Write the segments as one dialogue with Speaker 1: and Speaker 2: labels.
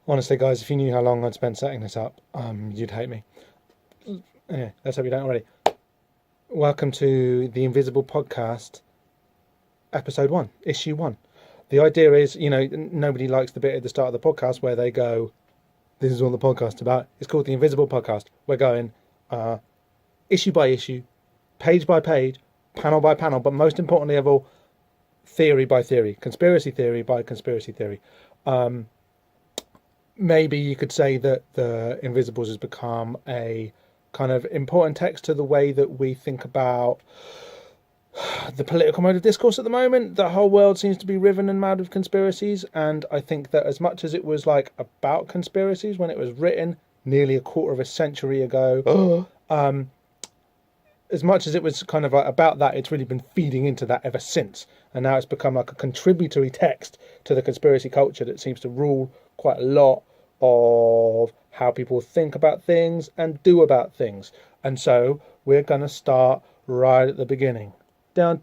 Speaker 1: Honestly, guys, if you knew how long I'd spent setting this up, you'd hate me. Anyway, let's hope you don't already. Welcome to the Invisible Podcast, Episode 1, Issue 1. The idea is, nobody likes the bit at the start of the podcast where they go, this is what the podcast's about. It's called the Invisible Podcast. We're going issue by issue, page by page, panel by panel, but most importantly of all, theory by theory, conspiracy theory by conspiracy theory. Maybe you could say that the Invisibles has become a kind of important text to the way that we think about the political mode of discourse at the moment. The whole world seems to be riven and mad with conspiracies, and I think that as much as it was like about conspiracies when it was written nearly a quarter of a century ago, as much as it was kind of like about that, it's really been feeding into that ever since, and now it's become like a contributory text to the conspiracy culture that seems to rule quite a lot of how people think about things and do about things. And so we're going to start right at the beginning. Down,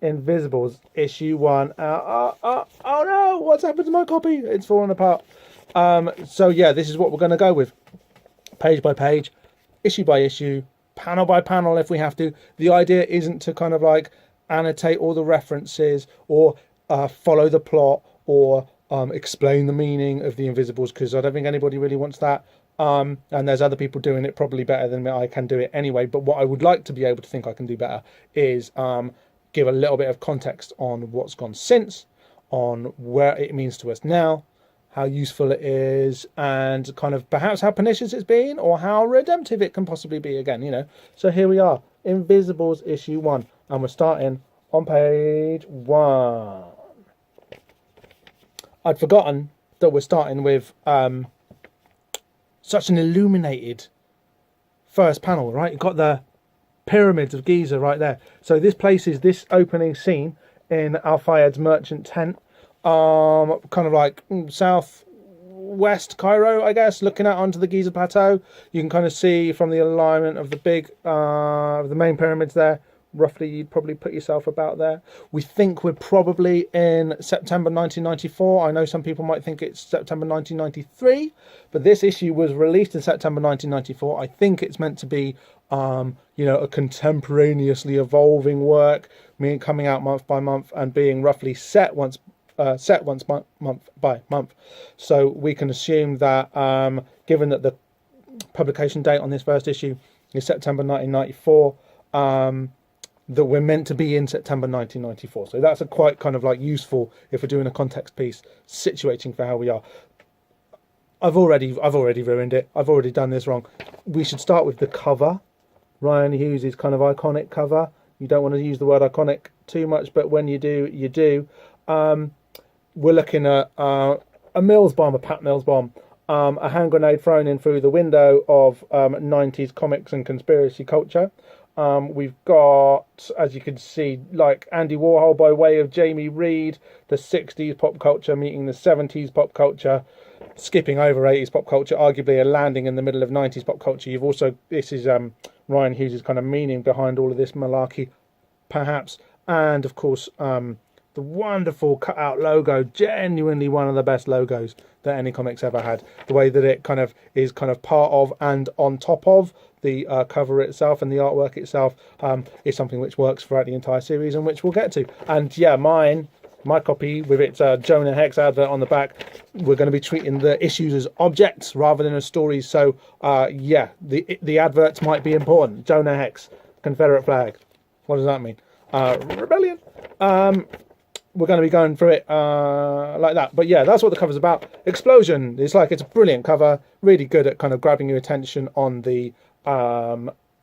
Speaker 1: Invisibles, issue 1. Oh no, what's happened to my copy? It's fallen apart. So yeah, this is what we're going to go with. Page by page, issue by issue, panel by panel if we have to. The idea isn't to kind of like annotate all the references or follow the plot or explain the meaning of the Invisibles, because I don't think anybody really wants that. And there's other people doing it probably better than me. I can do it anyway. But what I would like to be able to think I can do better is give a little bit of context on what's gone since, on where it means to us now, how useful it is, and kind of perhaps how pernicious it's been or how redemptive it can possibly be again, So here we are, Invisibles issue 1, and we're starting on page 1. I'd forgotten that we're starting with such an illuminated first panel, right? You've got the pyramids of Giza right there. So this places this opening scene in Al-Fayed's merchant tent, kind of like southwest Cairo, I guess, looking out onto the Giza plateau. You can kind of see from the alignment of the main pyramids there. Roughly, you'd probably put yourself about there. We think we're probably in September 1994. I know some people might think it's September 1993, but this issue was released in September 1994. I think it's meant to be, a contemporaneously evolving work, meaning coming out month by month and being roughly set once month by month. So we can assume that, given that the publication date on this first issue is September 1994, that we're meant to be in September 1994. So that's a quite kind of like useful, if we're doing a context piece, situating for how we are. I've already ruined it. I've already done this wrong. We should start with the cover. Ryan Hughes' kind of iconic cover. You don't want to use the word iconic too much, but when you do, you do. We're looking at a Mills bomb, a Pat Mills bomb, a hand grenade thrown in through the window of 90s comics and conspiracy culture. We've got, as you can see, like Andy Warhol by way of Jamie Reed, the 60s pop culture meeting the 70s pop culture, skipping over 80s pop culture, arguably a landing in the middle of 90s pop culture. You've also, this is Ryan Hughes' kind of meaning behind all of this malarkey, perhaps. And of course, the wonderful cut-out logo, genuinely one of the best logos that any comics ever had. The way that it kind of is kind of part of and on top of the cover itself and the artwork itself is something which works throughout the entire series, and which we'll get to. And yeah, my copy with its Jonah Hex advert on the back, we're going to be treating the issues as objects rather than as stories. So the adverts might be important. Jonah Hex, Confederate flag. What does that mean? Rebellion. We're going to be going through it like that. But yeah, that's what the cover's about. Explosion. It's a brilliant cover. Really good at kind of grabbing your attention on the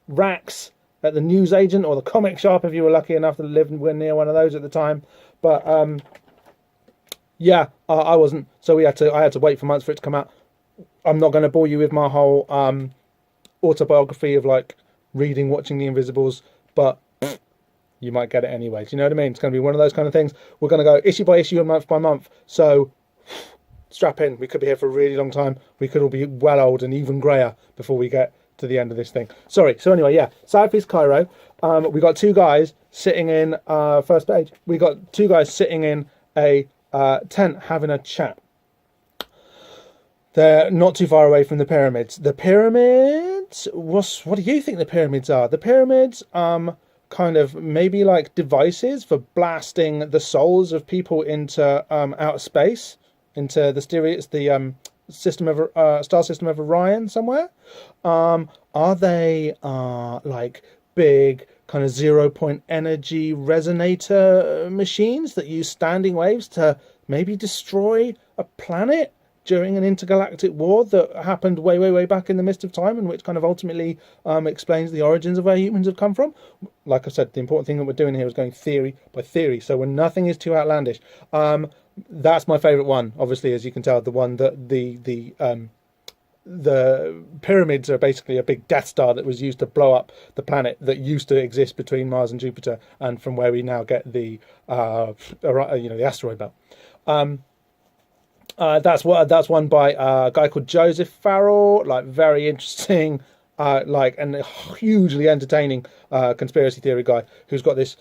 Speaker 1: racks at the newsagent or the comic shop if you were lucky enough to live near one of those at the time. But I wasn't. So I had to wait for months for it to come out. I'm not going to bore you with my whole autobiography of like reading, watching The Invisibles, but you might get it anyway. Do you know what I mean? It's going to be one of those kind of things. We're going to go issue by issue and month by month. So strap in. We could be here for a really long time. We could all be well old and even greyer before we get to the end of this thing. Sorry. So anyway, yeah. Southeast Cairo. We got two guys sitting in first page. We got two guys sitting in a tent having a chat. They're not too far away from the pyramids. The pyramids, what do you think the pyramids are? The pyramids, kind of maybe like devices for blasting the souls of people into outer space, into the system of star system of Orion somewhere. Are they like big kind of 0 point energy resonator machines that use standing waves to maybe destroy a planet during an intergalactic war that happened way, way, way back in the mist of time, and which kind of ultimately explains the origins of where humans have come from? Like I said, the important thing that we're doing here is going theory by theory, so when nothing is too outlandish. That's my favourite one, obviously, as you can tell, the one that the pyramids are basically a big Death Star that was used to blow up the planet that used to exist between Mars and Jupiter, and from where we now get the the asteroid belt. That's one by a guy called Joseph Farrell. Like, very interesting, and hugely entertaining conspiracy theory guy who's got this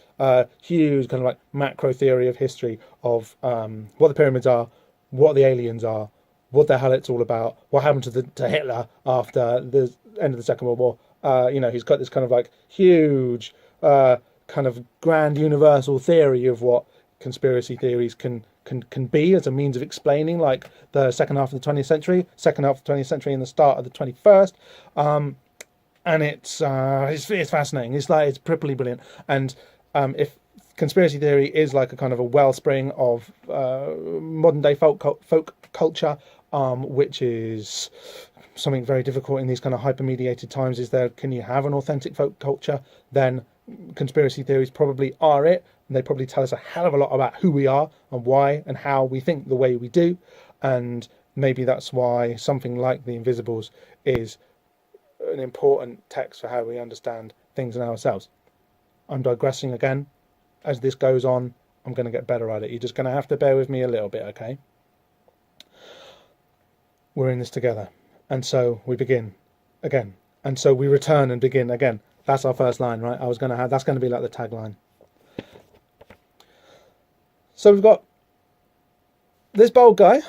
Speaker 1: huge kind of like macro theory of history of what the pyramids are, what the aliens are, what the hell it's all about, what happened to Hitler after the end of the Second World War. He's got this kind of like huge kind of grand universal theory of what conspiracy theories can be as a means of explaining like the second half of the 20th century and the start of the 21st. And it's fascinating. It's pretty brilliant. And if conspiracy theory is like a kind of a wellspring of modern day folk culture, which is something very difficult in these kind of hyper-mediated times, can you have an authentic folk culture? Then conspiracy theories probably are it. And they probably tell us a hell of a lot about who we are and why and how we think the way we do. And maybe that's why something like The Invisibles is an important text for how we understand things in ourselves. I'm digressing again. As this goes on, I'm going to get better at it. You're just going to have to bear with me a little bit, okay? We're in this together. And so we begin again. And so we return and begin again. That's our first line, right? That's going to be like the tagline. So we've got this bald guy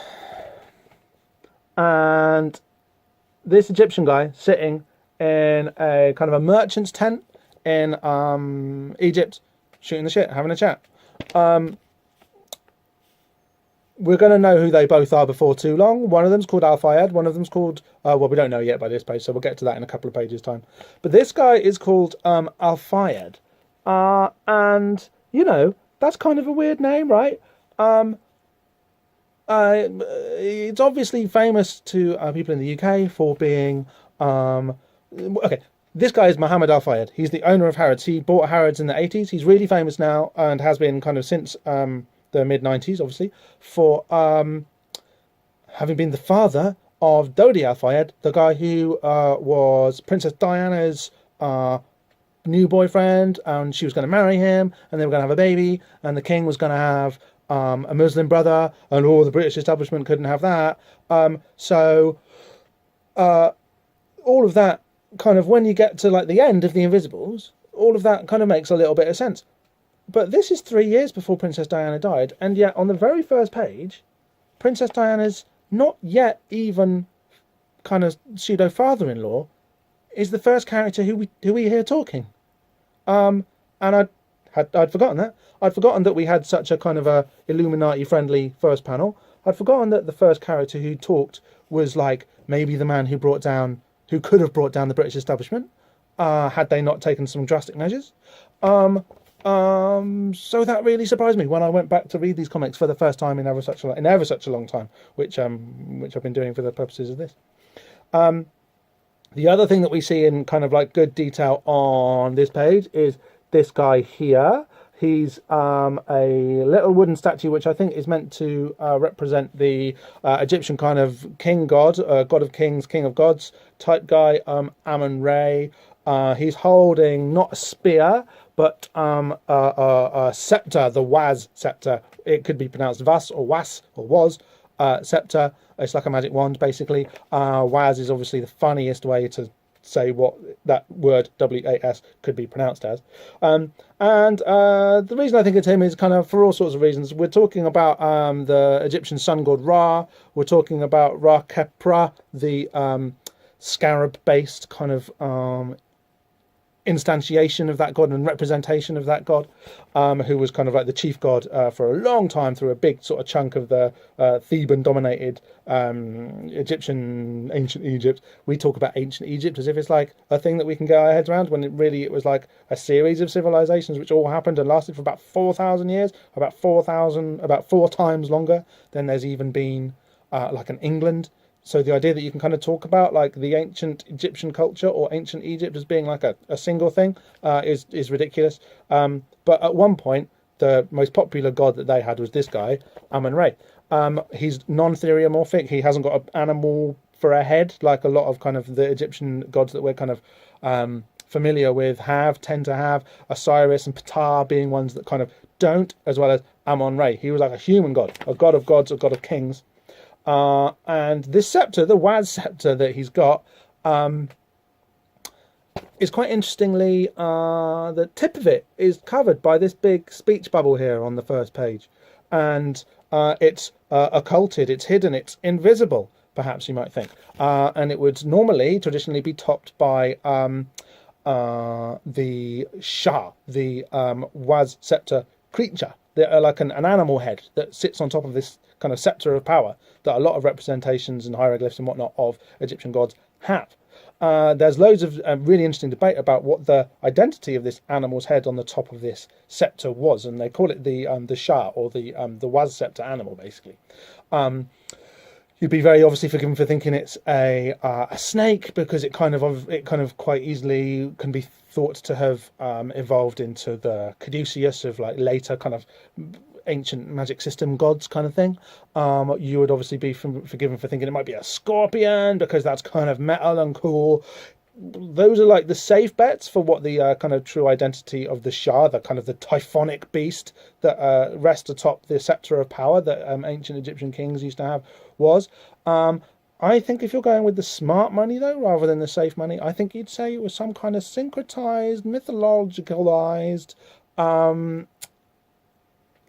Speaker 1: and this Egyptian guy sitting in a kind of a merchant's tent in Egypt, shooting the shit, having a chat. We're going to know who they both are before too long. One of them's called Al-Fayed. One of them's called, we don't know yet by this page, so we'll get to that in a couple of pages' time. But this guy is called Al-Fayed. And, that's kind of a weird name, right? It's obviously famous to people in the UK for being... okay, this guy is Mohammed Al-Fayed. He's the owner of Harrods. He bought Harrods in the 80s. He's really famous now and has been kind of since the mid-90s, obviously, for having been the father of Dodi Al-Fayed, the guy who was Princess Diana's new boyfriend, and she was going to marry him, and they were going to have a baby, and the king was going to have a Muslim brother, and the British establishment couldn't have that. So all of that kind of, when you get to like the end of The Invisibles, all of that kind of makes a little bit of sense. But this is 3 years before Princess Diana died, and yet on the very first page, Princess Diana's not yet even kind of pseudo father-in-law is the first character who we hear talking. And I'd forgotten that. I'd forgotten that we had such a kind of a Illuminati-friendly first panel. I'd forgotten that the first character who talked was like maybe the man who could have brought down the British establishment, had they not taken some drastic measures. So that really surprised me when I went back to read these comics for the first time in ever such a long time, which I've been doing for the purposes of this. The other thing that we see in kind of like good detail on this page is this guy here. He's a little wooden statue, which I think is meant to represent the Egyptian kind of king god, god of kings, king of gods type guy, Amun-Re. He's holding not a spear, but a scepter, the Waz scepter. It could be pronounced Vas or Was or Was scepter. It's like a magic wand, basically. Waz is obviously the funniest way to say what that word WAS could be pronounced as. And the reason I think it's him is kind of for all sorts of reasons. We're talking about the Egyptian sun god Ra. We're talking about Ra Kepra, the scarab-based kind of instantiation of that god and representation of that god, who was kind of like the chief god for a long time through a big sort of chunk of the Theban-dominated Egyptian, ancient Egypt. We talk about ancient Egypt as if it's like a thing that we can get our heads around, when it was like a series of civilizations which all happened and lasted for about 4,000 years, about 4 times longer than there's even been like an England. So the idea that you can kind of talk about like the ancient Egyptian culture or ancient Egypt as being like a single thing is ridiculous. But at one point, the most popular god that they had was this guy, Amun-Re. He's non-theriomorphic. He hasn't got an animal for a head like a lot of kind of the Egyptian gods that we're kind of familiar with tend to have, Osiris and Ptah being ones that kind of don't, as well as Amun-Re. He was like a human god, a god of gods, a god of kings. And this scepter, the Waz scepter that he's got, is quite interestingly, the tip of it is covered by this big speech bubble here on the first page. And it's occulted, it's hidden, it's invisible, perhaps you might think. And it would normally, traditionally, be topped by the Shah, the Waz scepter creature. They're like an animal head that sits on top of this kind of scepter of power that a lot of representations and hieroglyphs and whatnot of Egyptian gods have. There's loads of really interesting debate about what the identity of this animal's head on the top of this scepter was, and they call it the Shah, or the Waz scepter animal, basically. You'd be very obviously forgiven for thinking it's a snake, because it kind of quite easily can be thought to have evolved into the caduceus of like later kind of ancient magic system gods kind of thing. You would obviously be forgiven for thinking it might be a scorpion, because that's kind of metal and cool. Those are like the safe bets for what the kind of true identity of the Shah, the kind of the typhonic beast that rests atop the scepter of power that ancient Egyptian kings used to have, was. I think if you're going with the smart money, though, rather than the safe money, I think you'd say it was some kind of syncretized, mythologicalized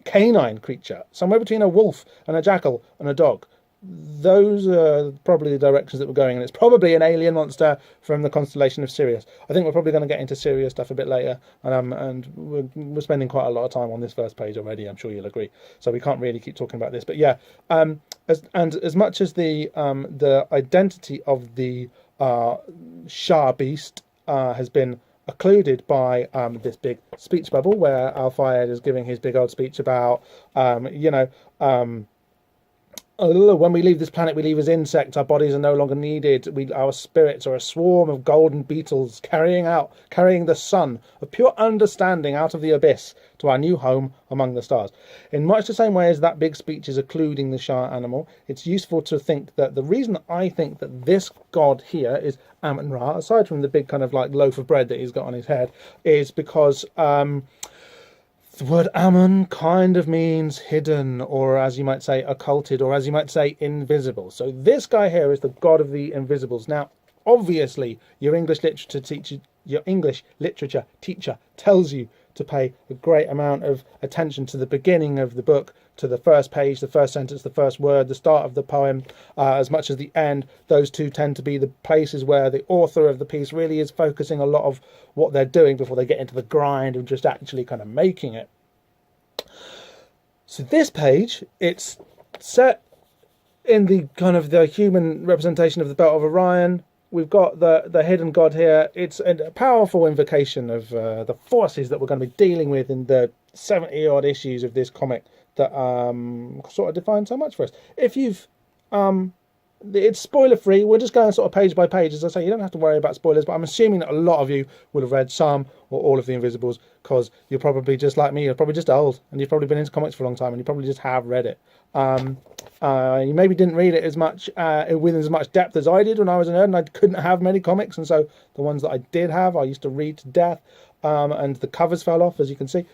Speaker 1: canine creature, somewhere between a wolf and a jackal and a dog. Those are probably the directions that we're going, and it's probably an alien monster from the constellation of Sirius. I think we're probably going to get into Sirius stuff a bit later, and we're spending quite a lot of time on this first page already, I'm sure you'll agree, so we can't really keep talking about this. But yeah, as much as the identity of the Shah beast has been occluded by this big speech bubble where Al-Fayed is giving his big old speech about when we leave this planet, we leave as insects. Our bodies are no longer needed. Our spirits are a swarm of golden beetles carrying the sun of pure understanding out of the abyss to our new home among the stars. In much the same way as that big speech is occluding the Shah animal, it's useful to think that the reason I think that this god here is Amun-Ra, aside from the big kind of like loaf of bread that he's got on his head, is because the word Amun kind of means hidden, or as you might say, occulted, or as you might say, invisible. So this guy here is the god of the invisibles. Now, obviously, your English literature teacher tells you to pay a great amount of attention to the beginning of the book, to the first page, the first sentence, the first word, the start of the poem, as much as the end. Those two tend to be the places where the author of the piece really is focusing a lot of what they're doing before they get into the grind of just actually kind of making it. So this page, it's set in the kind of the human representation of the Belt of Orion. We've got the hidden god here. It's a powerful invocation of the forces that we're going to be dealing with in the 70-odd issues of this comic that sort of define so much for us. If you've... it's spoiler-free. We're just going sort of page by page. As I say, you don't have to worry about spoilers, but I'm assuming that a lot of you will have read some or all of the Invisibles, because you're probably just like me. You're probably just old, and you've probably been into comics for a long time, and you probably just have read it. You maybe didn't read it as much with as much depth as I did when I was a nerd, and I couldn't have many comics, and so the ones that I did have, I used to read to death, and the covers fell off, as you can see.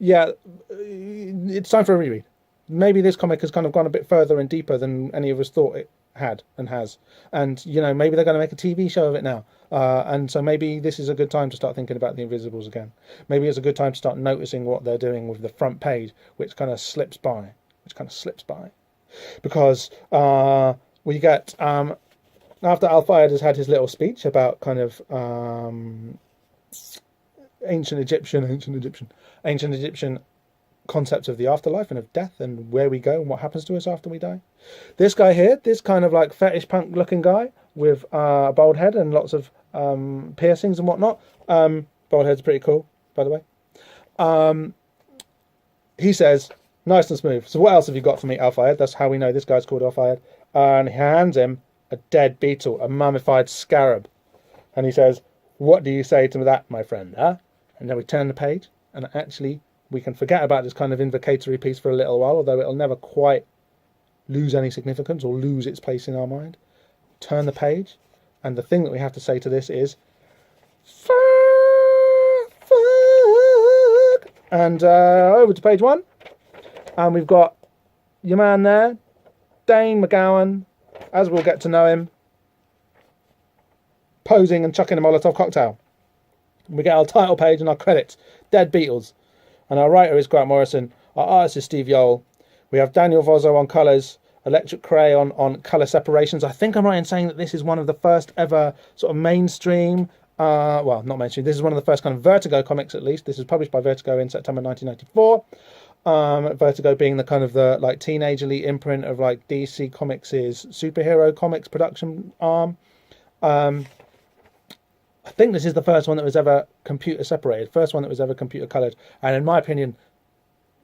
Speaker 1: Yeah, it's time for a reread. Maybe this comic has kind of gone a bit further and deeper than any of us thought it had and has. And, you know, maybe they're going to make a TV show of it now. And so maybe this is a good time to start thinking about the Invisibles again. Maybe it's a good time to start noticing what they're doing with the front page, which kind of slips by. Because we get, after Al-Fayed has had his little speech about kind of ancient Egyptian concepts of the afterlife and of death and where we go and what happens to us after we die. This guy here, this kind of like fetish punk looking guy with a bald head and lots of piercings and whatnot. Bald head's pretty cool, by the way. He says, nice and smooth. So what else have you got for me, Al-Fayed? That's how we know this guy's called Al-Fayed. And he hands him a dead beetle, a mummified scarab. And he says, what do you say to that, my friend? Huh? And then we turn the page, and actually we can forget about this kind of invocatory piece for a little while, although it'll never quite lose any significance or lose its place in our mind. Turn the page, and the thing that we have to say to this is, fuck. And over to page 1, and we've got your man there, Dane McGowan, as we'll get to know him, posing and chucking a Molotov cocktail. We get our title page and our credits, Dead Beatles. And our writer is Grant Morrison. Our artist is Steve Yoel. We have Daniel Vozzo on colours, Electric Crayon on colour separations. I think I'm right in saying that this is one of the first ever sort of mainstream, well, not mainstream, this is one of the first kind of Vertigo comics at least. This was published by Vertigo in September 1994. Vertigo being the kind of the like teenagerly imprint of like DC Comics' superhero comics production arm. I think this is the first one that was ever computer separated, first one that was ever computer coloured. And in my opinion,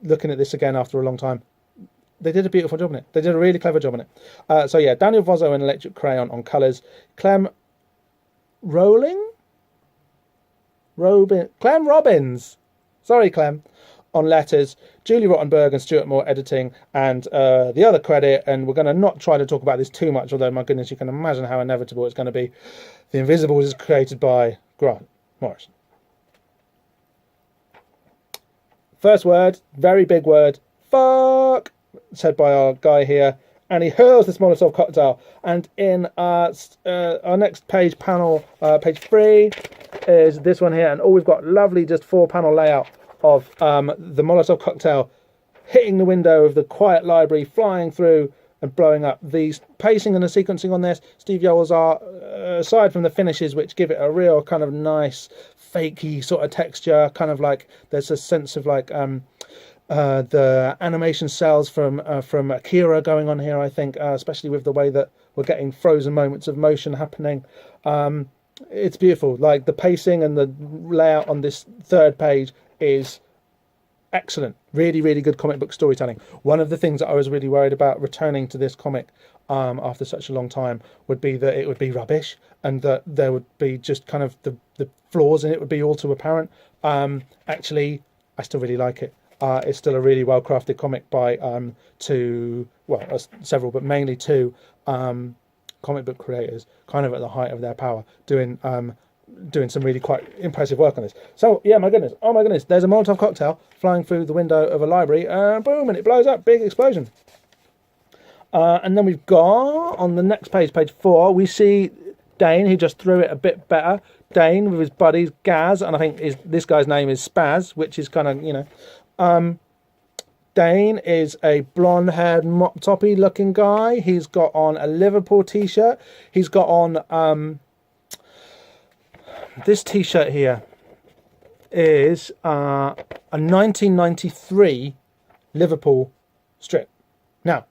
Speaker 1: looking at this again after a long time, they did a beautiful job on it. They did a really clever job on it. So yeah, Daniel Vozzo and Electric Crayon on colours. Clem Robbins. Sorry, Clem. On letters. Julie Rottenberg and Stuart Moore editing, and the other credit, and we're going to not try to talk about this too much, although my goodness, you can imagine how inevitable it's going to be. The Invisibles is created by Grant Morrison. First word, very big word, fuck, said by our guy here, and he hurls this Molotov cocktail. And in our next page panel, page 3, is this one here, and we've got lovely just 4-panel layout of the Molotov cocktail hitting the window of the quiet library, flying through and blowing up. The pacing and the sequencing on this, Steve Yoel's art, aside from the finishes, which give it a real kind of nice, fakey sort of texture, kind of like there's a sense of like the animation cells from Akira going on here, I think, especially with the way that we're getting frozen moments of motion happening. It's beautiful. Like the pacing and the layout on this third page is excellent. Really, really good comic book storytelling. One of the things that I was really worried about returning to this comic after such a long time would be that it would be rubbish and that there would be just kind of the flaws in it would be all too apparent. Actually, I still really like it. It's still a really well-crafted comic by several, but mainly two comic book creators, kind of at the height of their power, doing some really quite impressive work on this. So yeah, oh my goodness, there's a Molotov cocktail flying through the window of a library, and boom, and it blows up, big explosion. And then we've got on the next page, page 4, we see Dane, who just threw it a bit better. Dane with his buddies Gaz, and I think this guy's name is Spaz, which is kind of, you know, Dane is a blonde-haired, mop-toppy looking guy. He's got on a Liverpool t-shirt. He's got on this t-shirt here is a 1993 Liverpool strip. Now,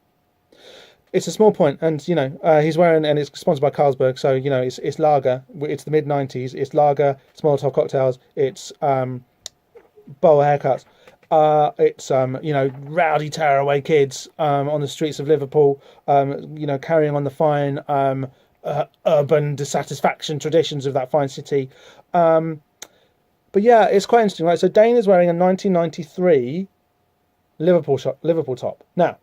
Speaker 1: it's a small point, and you know he's wearing, and it's sponsored by Carlsberg, so you know it's lager. It's the mid-90s. It's lager, it's Molotov cocktails, it's boa haircuts. It's you know, rowdy tearaway kids on the streets of Liverpool, you know, carrying on the fine urban dissatisfaction traditions of that fine city. But yeah, it's quite interesting, right? So Dane is wearing a 1993 Liverpool top. Now,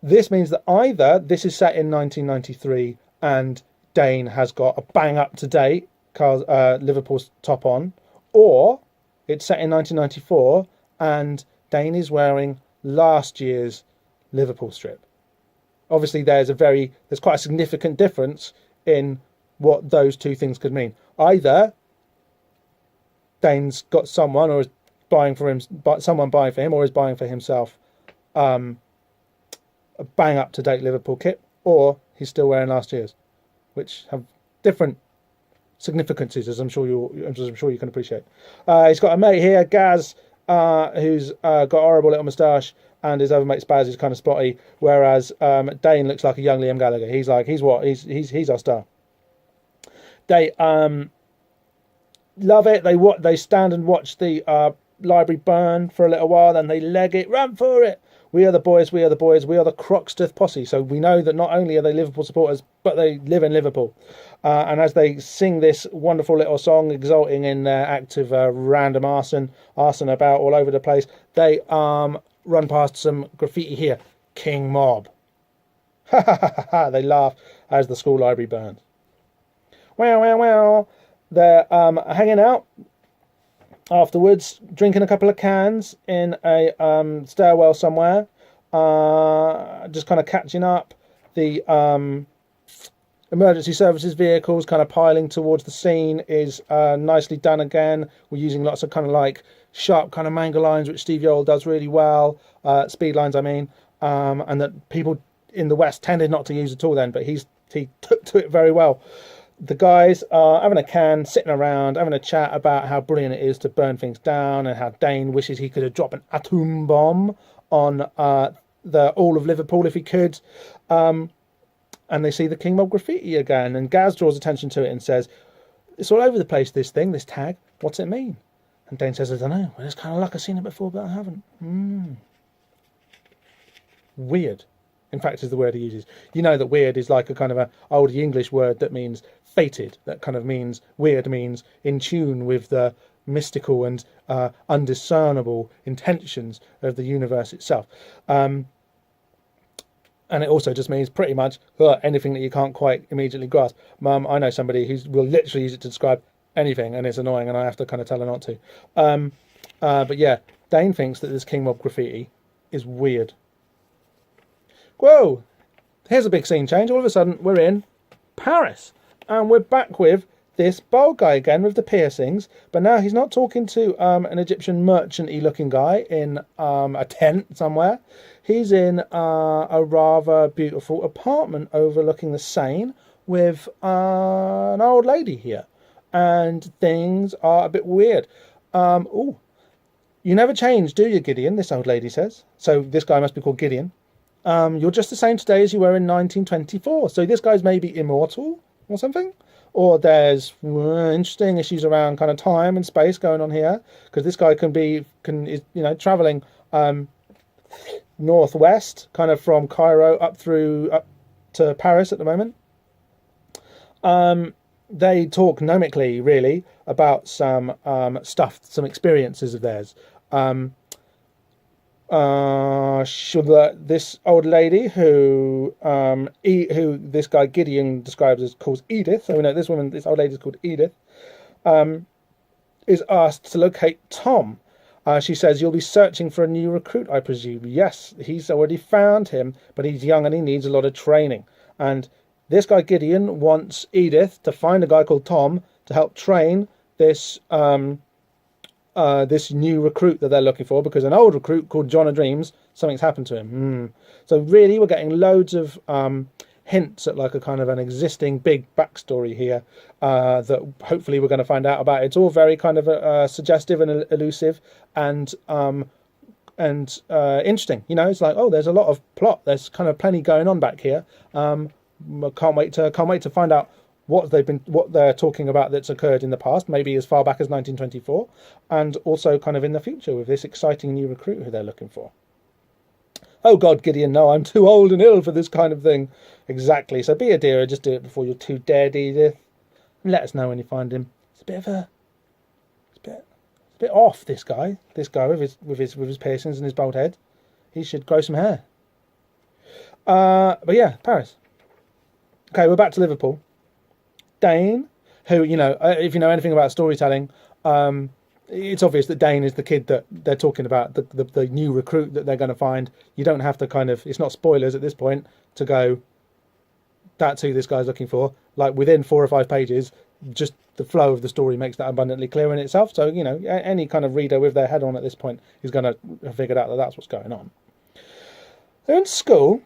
Speaker 1: this means that either this is set in 1993 and Dane has got a bang up to date Liverpool's top on, or it's set in 1994 and Dane is wearing last year's Liverpool strip. obviously there's quite a significant difference in what those two things could mean. Either Dane's got someone, or is buying for him, someone buying for him, or is buying for himself a bang up to date Liverpool kit, or he's still wearing last year's, which have different significances, as I'm sure you can appreciate. He's got a mate here, Gaz, who's got a horrible little moustache, and his other mate Spaz is kind of spotty, whereas Dane looks like a young Liam Gallagher. He's our star. They love it. They stand and watch the library burn for a little while, then they leg it, run for it. We are the boys, we are the boys, we are the Croxteth posse. So we know that not only are they Liverpool supporters, but they live in Liverpool. And as they sing this wonderful little song, exulting in their act of random arson about all over the place, they run past some graffiti here. King Mob. Ha ha ha ha. They laugh as the school library burns. Wow, wow, wow. They're hanging out afterwards, drinking a couple of cans in a stairwell somewhere, just kind of catching up. The emergency services vehicles kind of piling towards the scene is nicely done again. We're using lots of kind of like sharp kind of manga lines, which Steve Yoel does really well, speed lines I mean, and that people in the West tended not to use at all then, but he took to it very well. The guys are having a can, sitting around, having a chat about how brilliant it is to burn things down, and how Dane wishes he could have dropped an atom bomb on all of Liverpool if he could. And they see the King Mob graffiti again, and Gaz draws attention to it and says, "It's all over the place, this tag. What's it mean?" And Dane says, "I don't know. Well, it's kind of like I've seen it before, but I haven't." Weird, in fact, is the word he uses. You know that weird is like a kind of a old English word that means fated. That kind of means, weird means in tune with the mystical and undiscernible intentions of the universe itself. And it also just means pretty much anything that you can't quite immediately grasp. I know somebody who will literally use it to describe anything, and it's annoying, and I have to kind of tell her not to. But yeah, Dane thinks that this King Mob graffiti is weird. Whoa! Here's a big scene change. All of a sudden, we're in Paris. And we're back with this bald guy again with the piercings. But now he's not talking to an Egyptian merchant-y looking guy in a tent somewhere. He's in a rather beautiful apartment overlooking the Seine with an old lady here. And things are a bit weird. You never change, do you, Gideon? This old lady says. So this guy must be called Gideon. You're just the same today as you were in 1924. So this guy's maybe immortal or something. Or there's interesting issues around kind of time and space going on here. Because this guy is traveling northwest, kind of from Cairo up to Paris at the moment. They talk gnomically, really, about some stuff, some experiences of theirs. This old lady who this guy Gideon calls Edith, so we know this old lady is called Edith, is asked to locate Tom. She says, "You'll be searching for a new recruit, I presume." Yes, he's already found him, but he's young and he needs a lot of training. And this guy Gideon wants Edith to find a guy called Tom to help train this new recruit that they're looking for, because an old recruit called John of Dreams, something's happened to him. So really we're getting loads of hints at like a kind of an existing big backstory here that hopefully we're going to find out about. It's all very kind of suggestive and elusive and interesting. It's like, there's a lot of plot, there's kind of plenty going on back here. Can't wait to find out what they're talking about that's occurred in the past, maybe as far back as 1924, and also kind of in the future with this exciting new recruit who they're looking for. Oh God, Gideon, no, I'm too old and ill for this kind of thing. Exactly. So be a dear, just do it before you're too dead, Edith. And let us know when you find him. It's a bit off, this guy with his piercings and his bald head. He should grow some hair. But yeah, Paris. Okay, we're back to Liverpool. Dane, who, if you know anything about storytelling, it's obvious that Dane is the kid that they're talking about, the new recruit that they're going to find. You don't have to kind of, it's not spoilers at this point to go, that's who this guy's looking for. Like within 4 or 5 pages, just the flow of the story makes that abundantly clear in itself. So, you know, any kind of reader with their head on at this point is going to have figured out that that's what's going on. They're in school,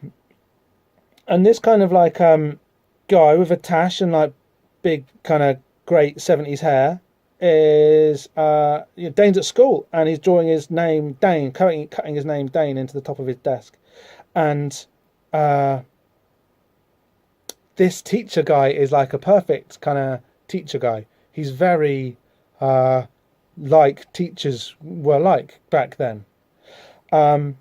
Speaker 1: and this kind of like guy with a tash and like big kind of great 70s hair is Dane's at school, and he's drawing his name Dane, cutting his name Dane into the top of his desk. And this teacher guy is like a perfect kind of teacher guy. He's very like teachers were like back then. And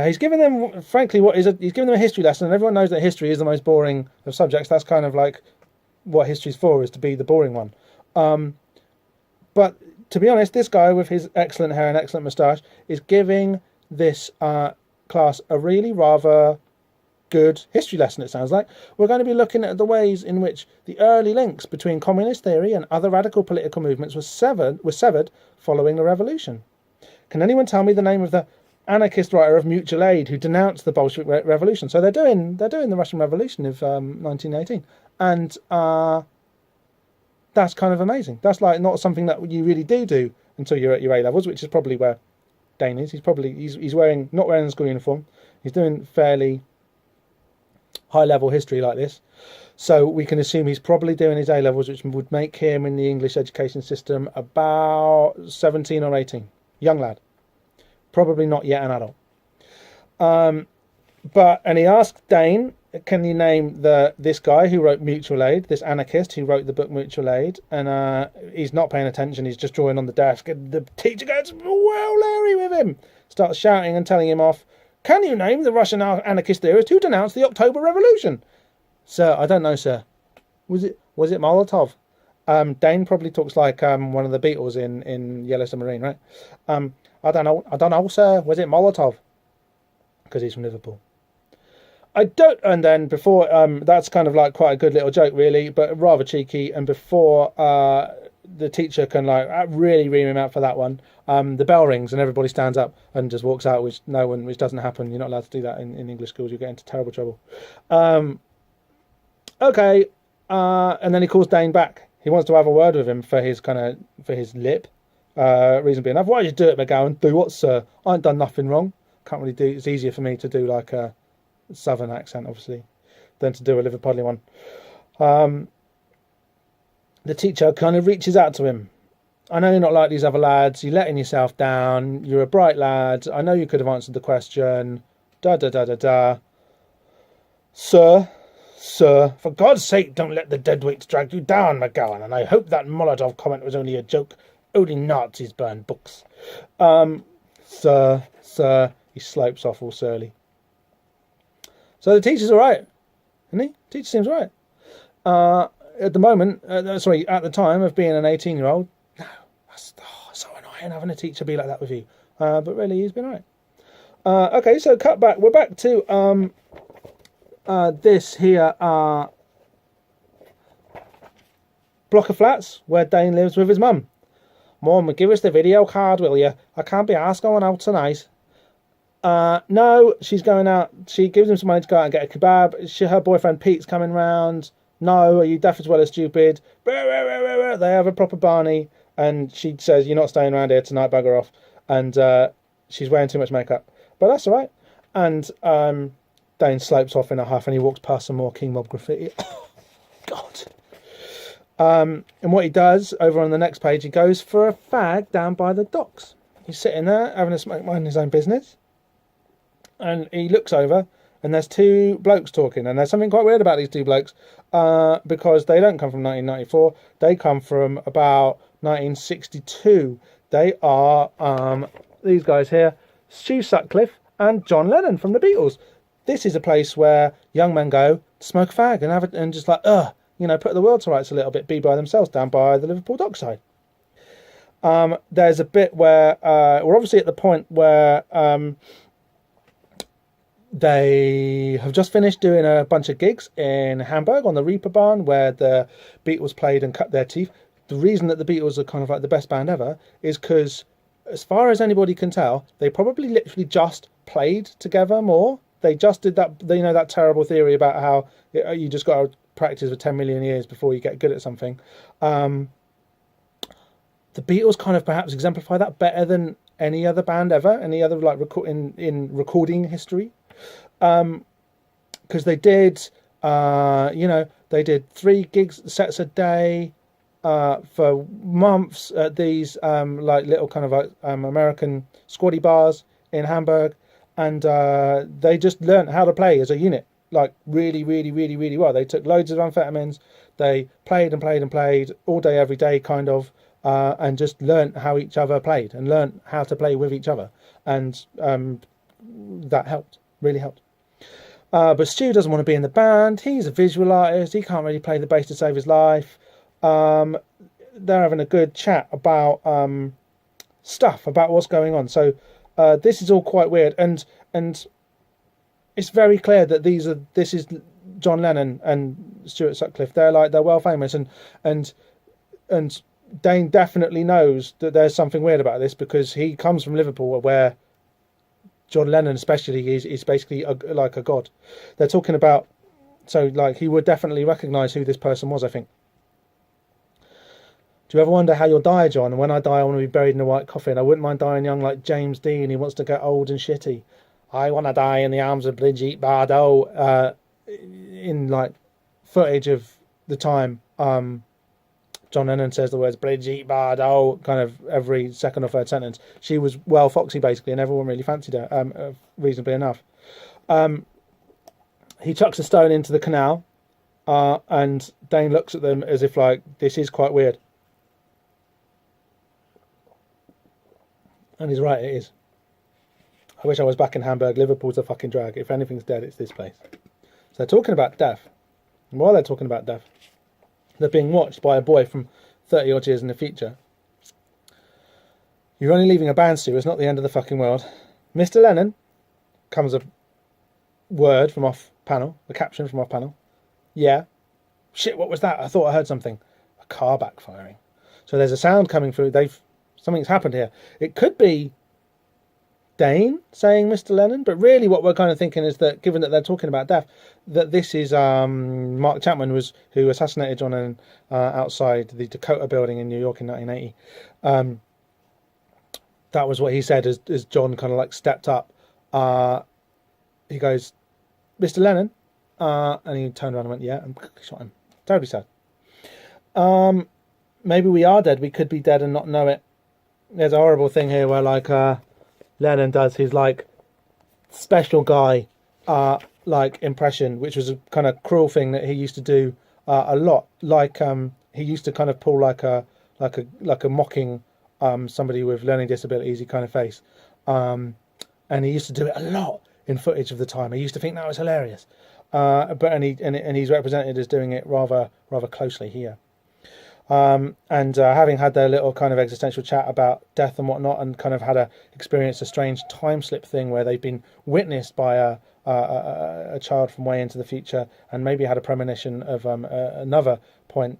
Speaker 1: he's giving them, frankly, he's giving them a history lesson, and everyone knows that history is the most boring of subjects. That's kind of like what history's for, is to be the boring one. But to be honest, this guy with his excellent hair and excellent moustache is giving this class a really rather good history lesson, it sounds like. We're going to be looking at the ways in which the early links between communist theory and other radical political movements were severed following the revolution. Can anyone tell me the name of the anarchist writer of Mutual Aid who denounced the Bolshevik Revolution? So they're doing the Russian Revolution of 1918, and that's kind of amazing. That's like not something that you really do until you're at your A levels, which is probably where Dane is. He's not wearing a school uniform. He's doing fairly high level history like this, so we can assume he's probably doing his A levels, which would make him in the English education system about 17 or 18, young lad. Probably not yet an adult. And he asked Dane, can you name this guy who wrote Mutual Aid, this anarchist who wrote the book Mutual Aid? And he's not paying attention, he's just drawing on the desk. And the teacher gets well leery with him, starts shouting and telling him off. Can you name the Russian anarchist theorist who denounced the October Revolution? Sir, I don't know, sir. Was it Molotov? Dane probably talks like one of the Beatles in Yellow Submarine, right? I don't know, sir. Was it Molotov? Because he's from Liverpool. I don't. And then before, that's kind of like quite a good little joke, really, but rather cheeky. And before the teacher can like really ream him out for that one, the bell rings and everybody stands up and just walks out, which doesn't happen. You're not allowed to do that in English schools. You get into terrible trouble. Okay. And then he calls Dane back. He wants to have a word with him for his lip. Reason being enough. Why did you do it, McGowan? Do what, sir? I ain't done nothing wrong. Can't really do. It's easier for me to do like a southern accent, obviously, than to do a Liverpudlian one. The teacher kind of reaches out to him. I know you're not like these other lads. You're letting yourself down. You're a bright lad. I know you could have answered the question. Da da da da da. Sir, for God's sake, don't let the deadweights drag you down, McGowan. And I hope that Molotov comment was only a joke. Only Nazis burn books. Sir, he slopes off all surly. So the teacher's all right, isn't he? Teacher seems all right. At the time of being an 18-year-old, no, that's so annoying having a teacher be like that with you. But really, he's been all right. Okay, so cut back. We're back to this here block of flats where Dane lives with his mum. Mum, give us the video card, will you? I can't be asked going out tonight. No, she's going out. She gives him some money to go out and get a kebab. Her boyfriend Pete's coming round. No, are you deaf as well as stupid? They have a proper Barney, and she says, you're not staying around here tonight, bugger off. And she's wearing too much makeup. But that's all right. And Dane slopes off in a huff, and he walks past some more King Mob graffiti. Oh, God. And what he does, over on the next page, he goes for a fag down by the docks. He's sitting there, having a smoke, minding his own business. And he looks over, and there's 2 blokes talking. And there's something quite weird about these 2 blokes, because they don't come from 1994. They come from about 1962. They are these guys here, Stu Sutcliffe and John Lennon from the Beatles. This is a place where young men go to smoke a fag and have it, and just like, put the world to rights a little bit, be by themselves down by the Liverpool dockside. There's a bit where we're obviously at the point where they have just finished doing a bunch of gigs in Hamburg on the Reeperbahn, where the Beatles played and cut their teeth. the reason that the Beatles are kind of like the best band ever is because, as far as anybody can tell, they probably literally just played together more. They just did that, you know, that terrible theory about how you just got to practice for 10 million years before you get good at something. The Beatles kind of perhaps exemplify that better than any other band ever, any other like in recording history, because they did, you know, they did 3 gigs sets a day for months at these like little kind of like American squatty bars in Hamburg, and they just learnt how to play as a unit, like really, really, really, really well. They took loads of amphetamines, they played and played and played all day, every day, kind of. And just learnt how each other played and learnt how to play with each other. And that helped, really helped. But Stu doesn't want to be in the band. He's a visual artist. He can't really play the bass to save his life. They're having a good chat about stuff, about what's going on. So this is all quite weird. And it's very clear that this is John Lennon and Stuart Sutcliffe. They're well famous. And Dane definitely knows that there's something weird about this, because he comes from Liverpool, where John Lennon especially is basically like a god. They're talking about, so like he would definitely recognise who this person was, I think. Do you ever wonder how you'll die, John? When I die, I want to be buried in a white coffin. I wouldn't mind dying young like James Dean. He wants to get old and shitty. I want to die in the arms of Brigitte Bardot. In like footage of the time, John Lennon says the words Brigitte Bardot kind of every second or third sentence. She was well foxy, basically, and everyone really fancied her, reasonably enough. He chucks a stone into the canal, and Dane looks at them as if like, this is quite weird. And he's right, it is. I wish I was back in Hamburg. Liverpool's a fucking drag. If anything's dead, it's this place. So they're talking about death. And while they're talking about death, they're being watched by a boy from 30 odd years in the future. You're only leaving a band, Stu. It's not the end of the fucking world. Mr. Lennon, comes a word from off panel, a caption from off panel. Yeah. Shit, what was that? I thought I heard something. A car backfiring. So there's a sound coming through. Something's happened here. It could be Dane saying Mr. Lennon, but really what we're kind of thinking is that, given that they're talking about death, that this is Mark Chapman, who assassinated John Lennon outside the Dakota building in New York in 1980. That was what he said as John kind of like stepped up. He goes, Mr. Lennon, and he turned around and went, yeah, and shot him. Terribly sad. Maybe we are dead. We could be dead and not know it. There's a horrible thing here where like Lennon does his like special guy like impression, which was a kind of cruel thing that he used to do a lot. Like he used to kind of pull like a mocking somebody with learning disabilities kind of face, and he used to do it a lot in footage of the time. I used to think that was hilarious, but he's represented as doing it rather closely here. And having had their little kind of existential chat about death and whatnot, and kind of experienced a strange time slip thing where they've been witnessed by a child from way into the future, and maybe had a premonition of another point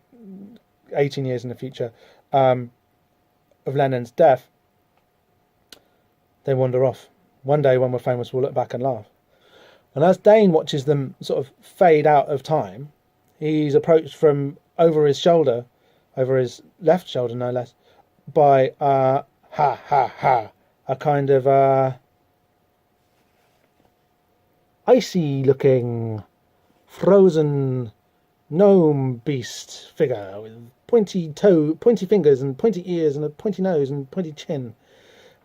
Speaker 1: 18 years in the future of Lennon's death. They wander off. One day when we're famous, we'll look back and laugh. And as Dane watches them sort of fade out of time, he's approached from over his shoulder, over his left shoulder no less, by a kind of icy looking frozen gnome beast figure with pointy fingers and pointy ears and a pointy nose and pointy chin.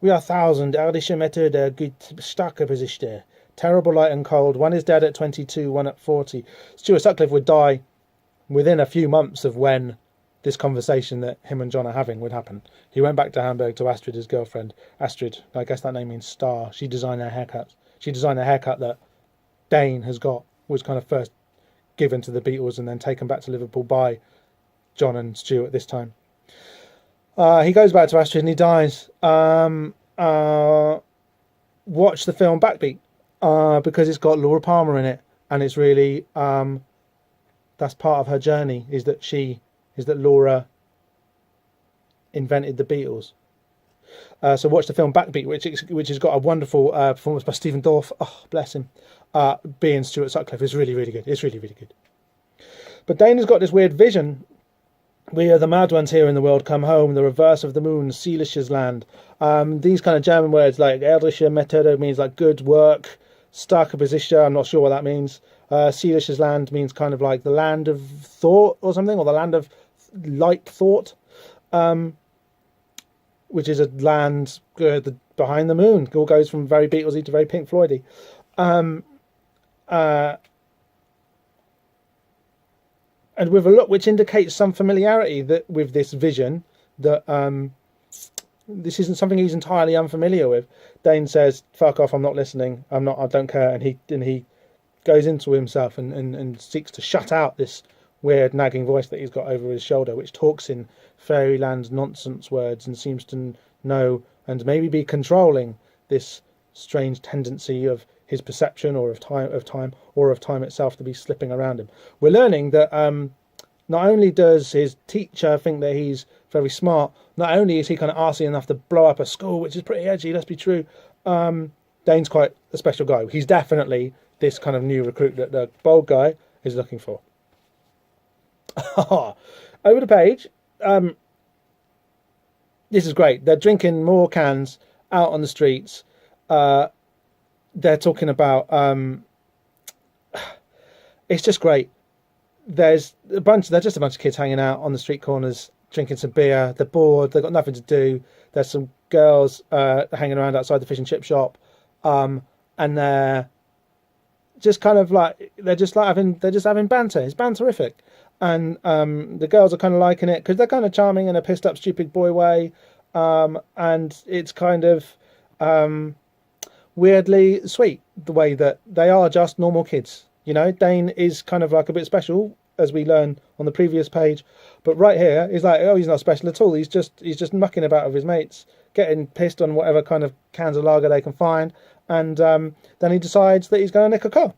Speaker 1: We are 1,000 erdische Meter der gut starke Besichte. Terrible light and cold. One is dead at 22, one at 40. Stuart Sutcliffe would die within a few months of when this conversation that him and John are having would happen. He went back to Hamburg to Astrid, his girlfriend. Astrid, I guess that name means star. She designed their haircuts. She designed a haircut that Dane has got, was kind of first given to the Beatles and then taken back to Liverpool by John and Stuart this time. He goes back to Astrid and he dies. Watch the film Backbeat, because it's got Laura Palmer in it, and it's really that's part of her journey, is that Laura invented the Beatles. So watch the film Backbeat, which has got a wonderful performance by Stephen Dorff. Oh, bless him. Being Stuart Sutcliffe is really, really good. It's really, really good. But Dane has got this weird vision. We are the mad ones here in the world, come home, the reverse of the moon, Seelisches land. These kind of German words like Eldrische Methode means like good work, starke Position, I'm not sure what that means. Seelisches land means kind of like the land of thought or something, or the land of light thought, which is a land behind the moon. It all goes from very Beatlesy to very Pink Floydy. And with a look which indicates some familiarity that with this vision, that this isn't something he's entirely unfamiliar with. Dane says, "Fuck off! I'm not listening. I don't care." And he goes into himself and seeks to shut out this weird nagging voice that he's got over his shoulder, which talks in fairyland nonsense words and seems to know and maybe be controlling this strange tendency of his perception or of time itself to be slipping around him. We're learning that not only does his teacher think that he's very smart, not only is he kind of arsey enough to blow up a school, which is pretty edgy, let's be true, Dane's quite a special guy. He's definitely this kind of new recruit that the bold guy is looking for. Over the page, this is great. They're drinking more cans out on the streets. They're talking about it's just great. They're just a bunch of kids hanging out on the street corners, drinking some beer. They're bored. They've got nothing to do. There's some girls hanging around outside the fish and chip shop, and they're just kind of like they're just having banter. It's banterific, and the girls are kind of liking it because they're kind of charming in a pissed up, stupid boy way, and it's kind of weirdly sweet the way that they are just normal kids. You know, Dane is kind of like a bit special, as we learn on the previous page, but right here he's like, oh, he's not special at all. He's just mucking about with his mates, getting pissed on whatever kind of cans of lager they can find, and then he decides that he's going to nick a car.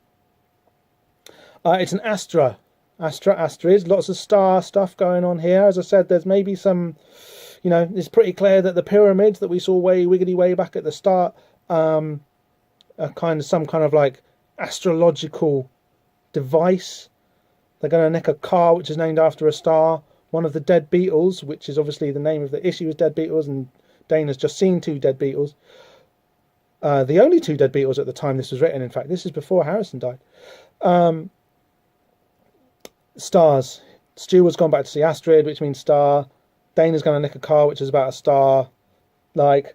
Speaker 1: It's an Astrid. Lots of star stuff going on here. As I said, there's maybe some, you know, it's pretty clear that the pyramids that we saw way back at the start are some kind of like astrological device. They're going to nick a car which is named after a star. One of the dead Beatles, which is obviously the name of the issue, is Dead Beatles, and Dane has just seen 2 dead Beatles. The only 2 dead Beatles at the time this was written, in fact. This is before Harrison died. Stars. Stu has gone back to see Astrid, which means star. Dane is going to nick a car, which is about a star. Like,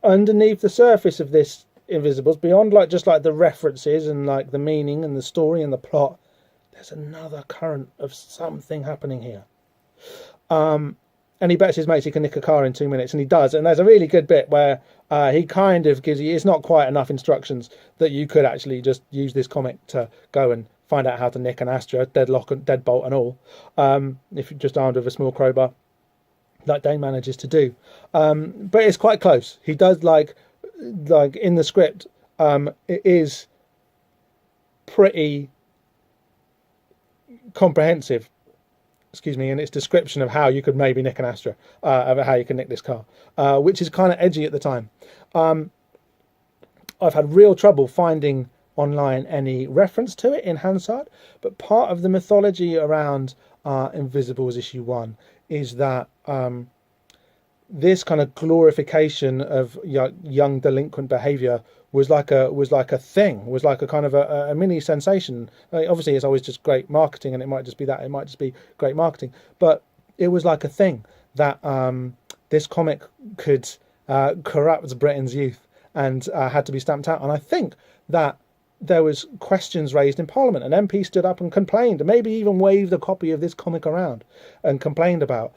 Speaker 1: underneath the surface of this Invisibles, beyond like just like the references and like the meaning and the story and the plot, there's another current of something happening here. And he bets his mates he can nick a car in 2 minutes, and he does. And there's a really good bit where he kind of gives you, it's not quite enough instructions that you could actually just use this comic to go and find out how to nick an Astra, deadlock and deadbolt and all, if you're just armed with a small crowbar, like Dane manages to do. But it's quite close. He does like in the script, it is pretty comprehensive, in its description of how you could maybe nick an Astra, of how you can nick this car, which is kind of edgy at the time. I've had real trouble finding online any reference to it in Hansard, but part of the mythology around Invisibles issue 1 is that this kind of glorification of young delinquent behaviour was like a thing, was like a kind of a mini sensation. Obviously, it's always just great marketing, and it might just be that. It might just be great marketing, but it was like a thing that this comic could corrupt Britain's youth and had to be stamped out. And I think that there was questions raised in Parliament. An MP stood up and complained, and maybe even waved a copy of this comic around and complained about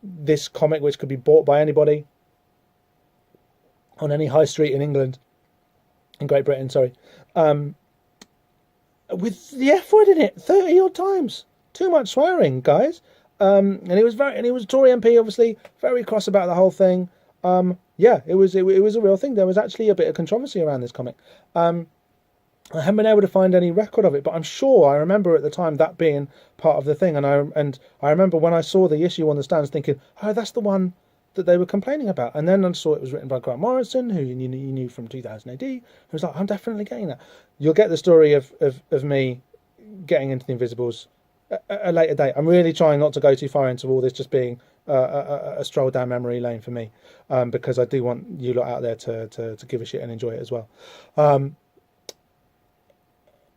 Speaker 1: this comic, which could be bought by anybody on any high street in England, in Great Britain, with the F word in it 30 odd times. Too much swearing, guys. And it was Tory MP, obviously, very cross about the whole thing. It was a real thing. There was actually a bit of controversy around this comic. I haven't been able to find any record of it, but I'm sure I remember at the time that being part of the thing. And I remember when I saw the issue on the stands thinking, oh, that's the one that they were complaining about. And then I saw it was written by Grant Morrison, who you knew from 2000 AD. I was like, I'm definitely getting that. You'll get the story of me getting into the Invisibles at a later date. I'm really trying not to go too far into all this just being a stroll down memory lane for me, because I do want you lot out there to give a shit and enjoy it as well.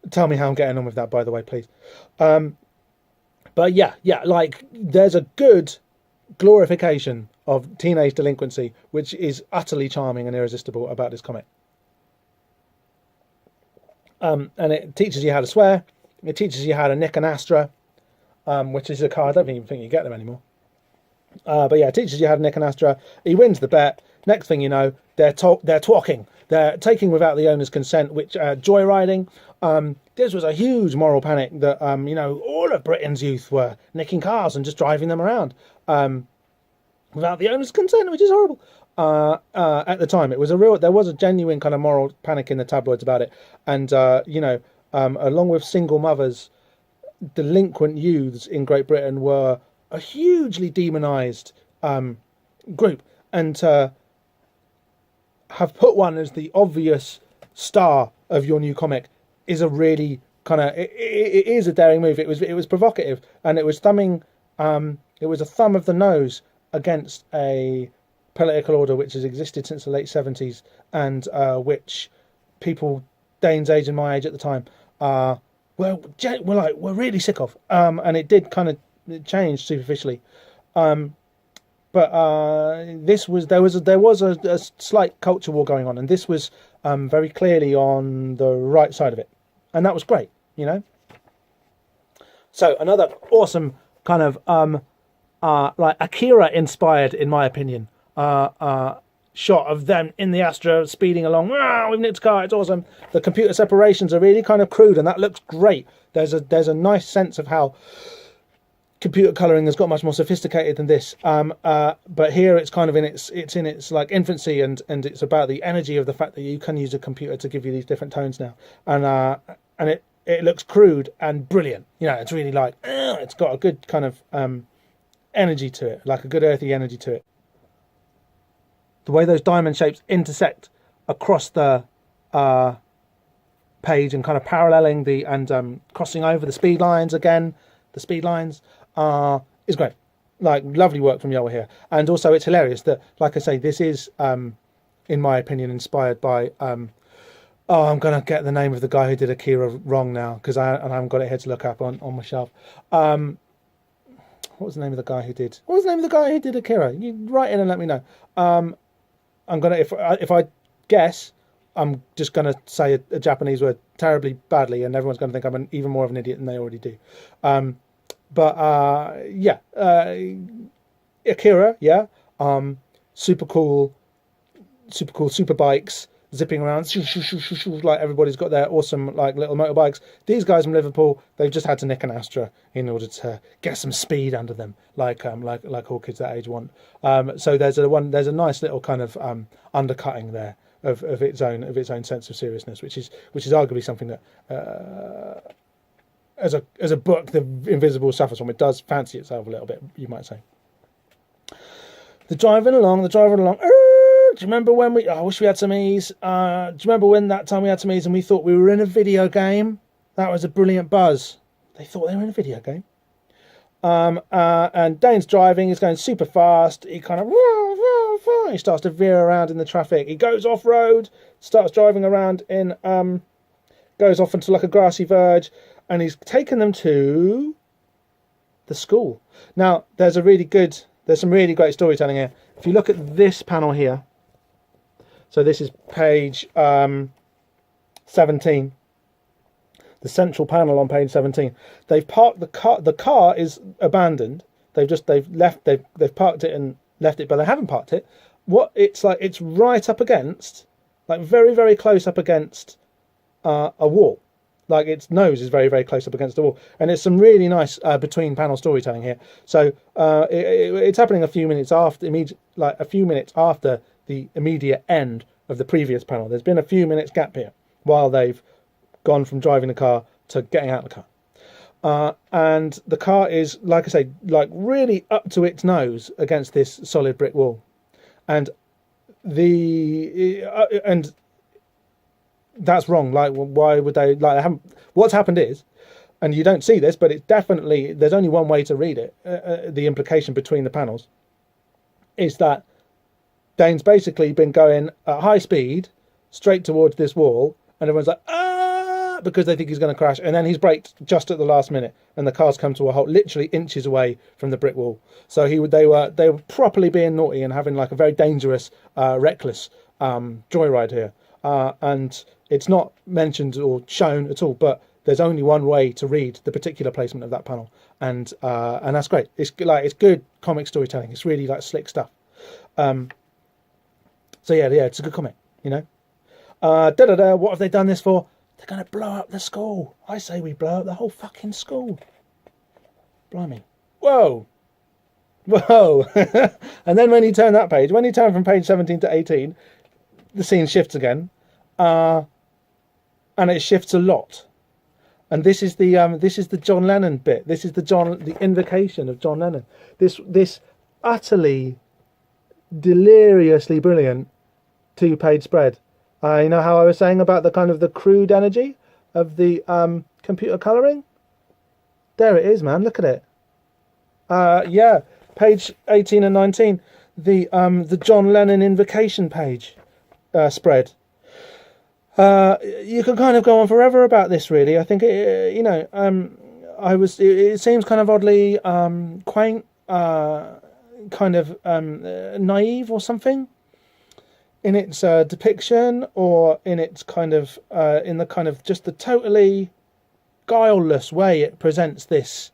Speaker 1: Tell me how I'm getting on with that, by the way, please. But yeah, like there's a good glorification of teenage delinquency, which is utterly charming and irresistible about this comic. And it teaches you how to swear. It teaches you how to nick an Astra, which is a car. I don't even think you get them anymore. But yeah, it teaches you how to nick an Astra. He wins the bet. Next thing you know, they're talking. They're taking without the owner's consent, which joyriding. This was a huge moral panic that all of Britain's youth were nicking cars and just driving them around without the owner's consent, which is horrible. At the time, there was a genuine kind of moral panic in the tabloids about it, and along with single mothers, delinquent youths in Great Britain were a hugely demonised group, and have put one as the obvious star of your new comic is a really kind of it is a daring move. It was provocative, and it was thumbing. It was a thumb of the nose against a political order which has existed since the late 70s, and which people Dane's age and my age at the time were really sick of. And it did kind of change superficially. But there was a slight culture war going on, and this was very clearly on the right side of it, and that was great, So another awesome kind of like Akira inspired, in my opinion, shot of them in the Astra speeding along. We've nicked a car, it's awesome. The computer separations are really kind of crude, and that looks great. There's a nice sense of how computer colouring has got much more sophisticated than this, but here it's kind of in its like infancy, and it's about the energy of the fact that you can use a computer to give you these different tones now, and it looks crude and brilliant. It's really like it's got a good kind of energy to it, like a good earthy energy to it. The way those diamond shapes intersect across the page and kind of paralleling and crossing over the speed lines again. The speed lines is great. Like, lovely work from Yoa here. And also it's hilarious that, like I say, this is, in my opinion, inspired by... I'm going to get the name of the guy who did Akira wrong now, because I haven't got it here to look up on my shelf. What was the name of the guy who did Akira? You write in and let me know. I'm going to... If I guess, I'm just going to say a Japanese word terribly badly, and everyone's going to think I'm even more of an idiot than they already do. Akira, super cool super bikes zipping around, like everybody's got their awesome like little motorbikes. These guys from Liverpool, they've just had to nick an Astra in order to get some speed under them, like all kids that age want. So there's a nice little kind of undercutting there of its own sense of seriousness, which is arguably something that as a book, The Invisible suffers from. It does fancy itself a little bit, you might say. The driving along. Do you remember when I wish we had some ease. Do you remember when that time we had some ease and we thought we were in a video game? That was a brilliant buzz. They thought they were in a video game. And Dane's driving. He's going super fast. He kind of... He starts to veer around in the traffic. He goes off-road, starts driving around in... goes off into like a grassy verge, and he's taken them to the school. Now, there's some really great storytelling here. If you look at this panel here, so this is page 17, the central panel on page 17. They've parked the car. The car is abandoned. They've parked it and left it, but they haven't parked it. It's right up against, like very, very close up against a wall. Like its nose is very, very close up against the wall, and it's some really nice between panel storytelling here. So it's happening a few minutes after the immediate end of the previous panel. There's been a few minutes gap here while they've gone from driving the car to getting out of the car. And the car is, like I say, like really up to its nose against this solid brick wall, and and that's wrong. Like, why would they? Like, they haven't. What's happened is, and you don't see this, but it's definitely, there's only one way to read it. The implication between the panels is that Dane's basically been going at high speed straight towards this wall, and everyone's like, ah, because they think he's going to crash, and then he's braked just at the last minute, and the car's come to a halt, literally inches away from the brick wall. So they were properly being naughty and having like a very dangerous, reckless joyride here, and it's not mentioned or shown at all, but there's only one way to read the particular placement of that panel, and that's great. It's good comic storytelling. It's really like slick stuff. So yeah, it's a good comic, you know. What have they done this for? They're going to blow up the school. I say we blow up the whole fucking school. Blimey. Whoa. And then when you turn that page, when you turn from page 17 to 18, the scene shifts again, and it shifts a lot. And this is the John Lennon bit. This is the invocation of John Lennon. This utterly deliriously brilliant 2-page spread. You know how I was saying about the kind of the crude energy of the computer colouring? There it is, man. Look at it. Yeah, page 18 and 19, the John Lennon invocation page spread. You could kind of go on forever about this, really. I think it seems kind of oddly quaint, kind of naive or something in its depiction, or in its kind of in the kind of just the totally guileless way it presents this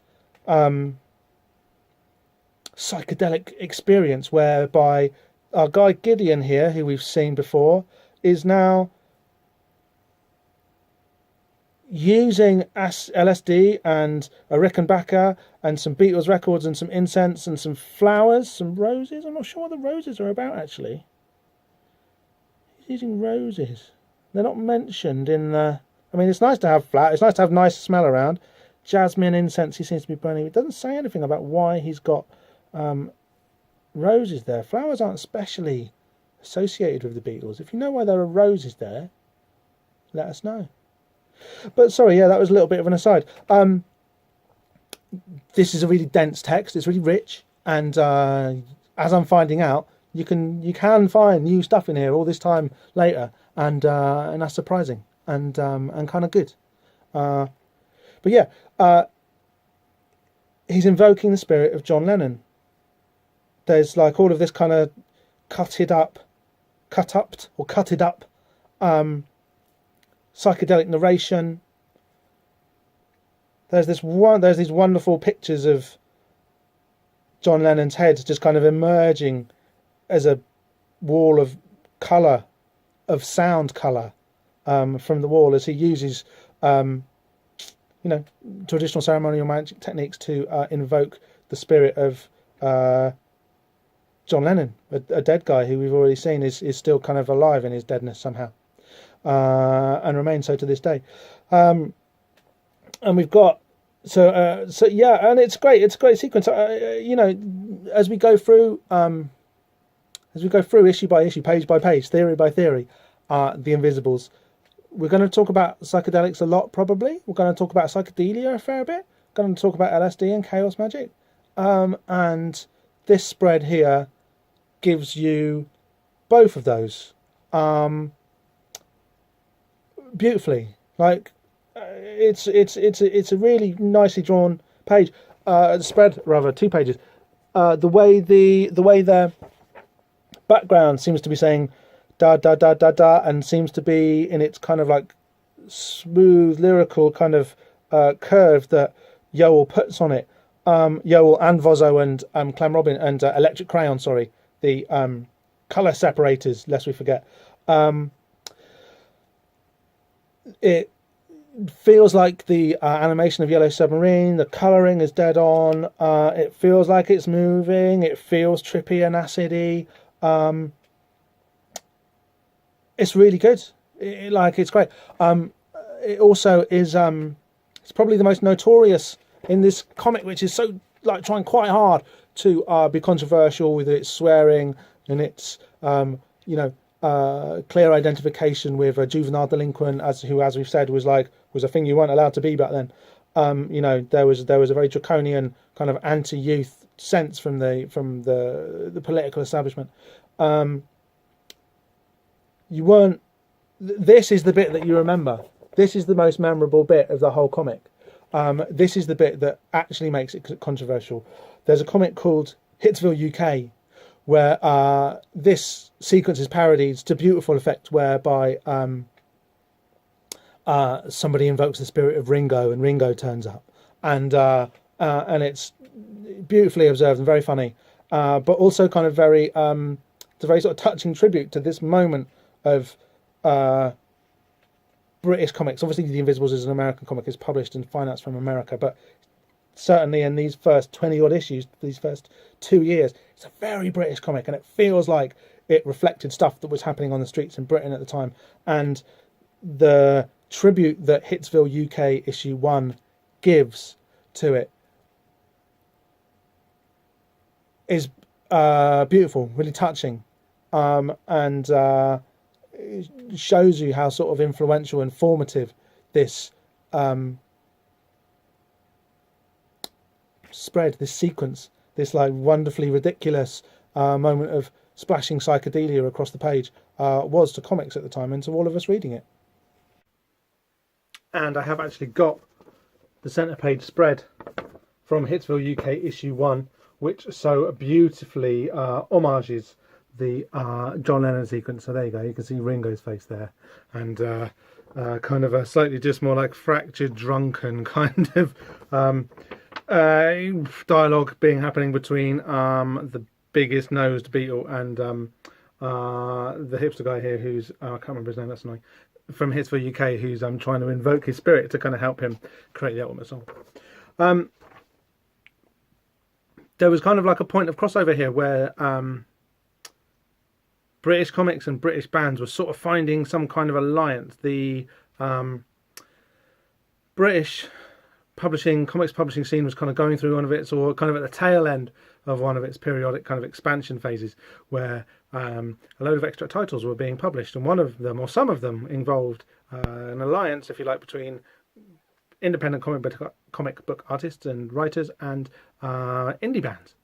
Speaker 1: psychedelic experience, whereby our guy Gideon here, who we've seen before, is now using LSD and a Rickenbacker and some Beatles records and some incense and some flowers, some roses. I'm not sure what the roses are about, actually. He's using roses. They're not mentioned in the... I mean, it's nice to have flowers. It's nice to have nice smell around. Jasmine, incense, he seems to be burning. It doesn't say anything about why he's got roses there. Flowers aren't specially associated with the Beatles. If you know why there are roses there, let us know. But sorry, yeah, that was a little bit of an aside. This is a really dense text. It's really rich, and as I'm finding out, you can find new stuff in here all this time later, and that's surprising and kind of good. But yeah, he's invoking the spirit of John Lennon. There's like all of this kind of cutted up psychedelic narration. There's these wonderful pictures of John Lennon's head just kind of emerging as a wall of colour, of sound colour, from the wall, as he uses traditional ceremonial magic techniques to invoke the spirit of John Lennon, a dead guy who we've already seen is still kind of alive in his deadness somehow, and remains so to this day. And we've got yeah, and it's great. It's a great sequence. As we go through issue by issue, page by page, theory by theory, the Invisibles. We're going to talk about psychedelics a lot, probably. We're going to talk about psychedelia a fair bit. We're going to talk about LSD and chaos magic. And this spread here gives you both of those beautifully. Like it's a really nicely drawn page. Spread rather, 2 pages. The way the background seems to be saying da da da da da, and seems to be in its kind of like smooth lyrical kind of curve that Yoel puts on it. Yoel and Vozo and Clem Robin and Electric Crayon, sorry, the colour separators, lest we forget. It feels like the animation of Yellow Submarine. The colouring is dead on. It feels like it's moving. It feels trippy and acidy. It's really good. It's great. it also is it's probably the most notorious in this comic, which is so like trying quite hard to be controversial with its swearing and its clear identification with a juvenile delinquent, as we've said was a thing you weren't allowed to be back then. There was a very draconian kind of anti-youth sense from the political establishment. You weren't. This is the bit that you remember. This is the most memorable bit of the whole comic. This is the bit that actually makes it controversial. There's a comic called Hitsville UK, where this sequence is parodied to beautiful effect, whereby somebody invokes the spirit of Ringo, and Ringo turns up, and it's beautifully observed and very funny, but also kind of very it's a very sort of touching tribute to this moment of British comics. Obviously, The Invisibles is an American comic, it's published and financed from America, but certainly in these first 20 odd issues, these first 2 years, it's a very British comic, and it feels like it reflected stuff that was happening on the streets in Britain at the time. And the tribute that Hitsville UK issue 1 gives to it is beautiful, really touching, and it shows you how sort of influential and formative this spread, this sequence, this like wonderfully ridiculous moment of splashing psychedelia across the page was to comics at the time, and to all of us reading it. And I have actually got the centre page spread from Hitsville UK issue 1, which so beautifully homages the John Lennon sequence. So there you go, you can see Ringo's face there, and kind of a slightly just more like fractured, drunken kind of dialogue happening between the biggest nosed Beatle and the hipster guy here, who's I can't remember his name, that's annoying, from Hitsville UK, who's trying to invoke his spirit to kind of help him create the ultimate song. There was kind of like a point of crossover here where British comics and British bands were sort of finding some kind of alliance. The British comics publishing scene was kind of going through one of its, or kind of at the tail end of one of its periodic kind of expansion phases, where a load of extra titles were being published, and one of them, or some of them, involved an alliance, if you like, between independent comic book artists and writers and indie bands,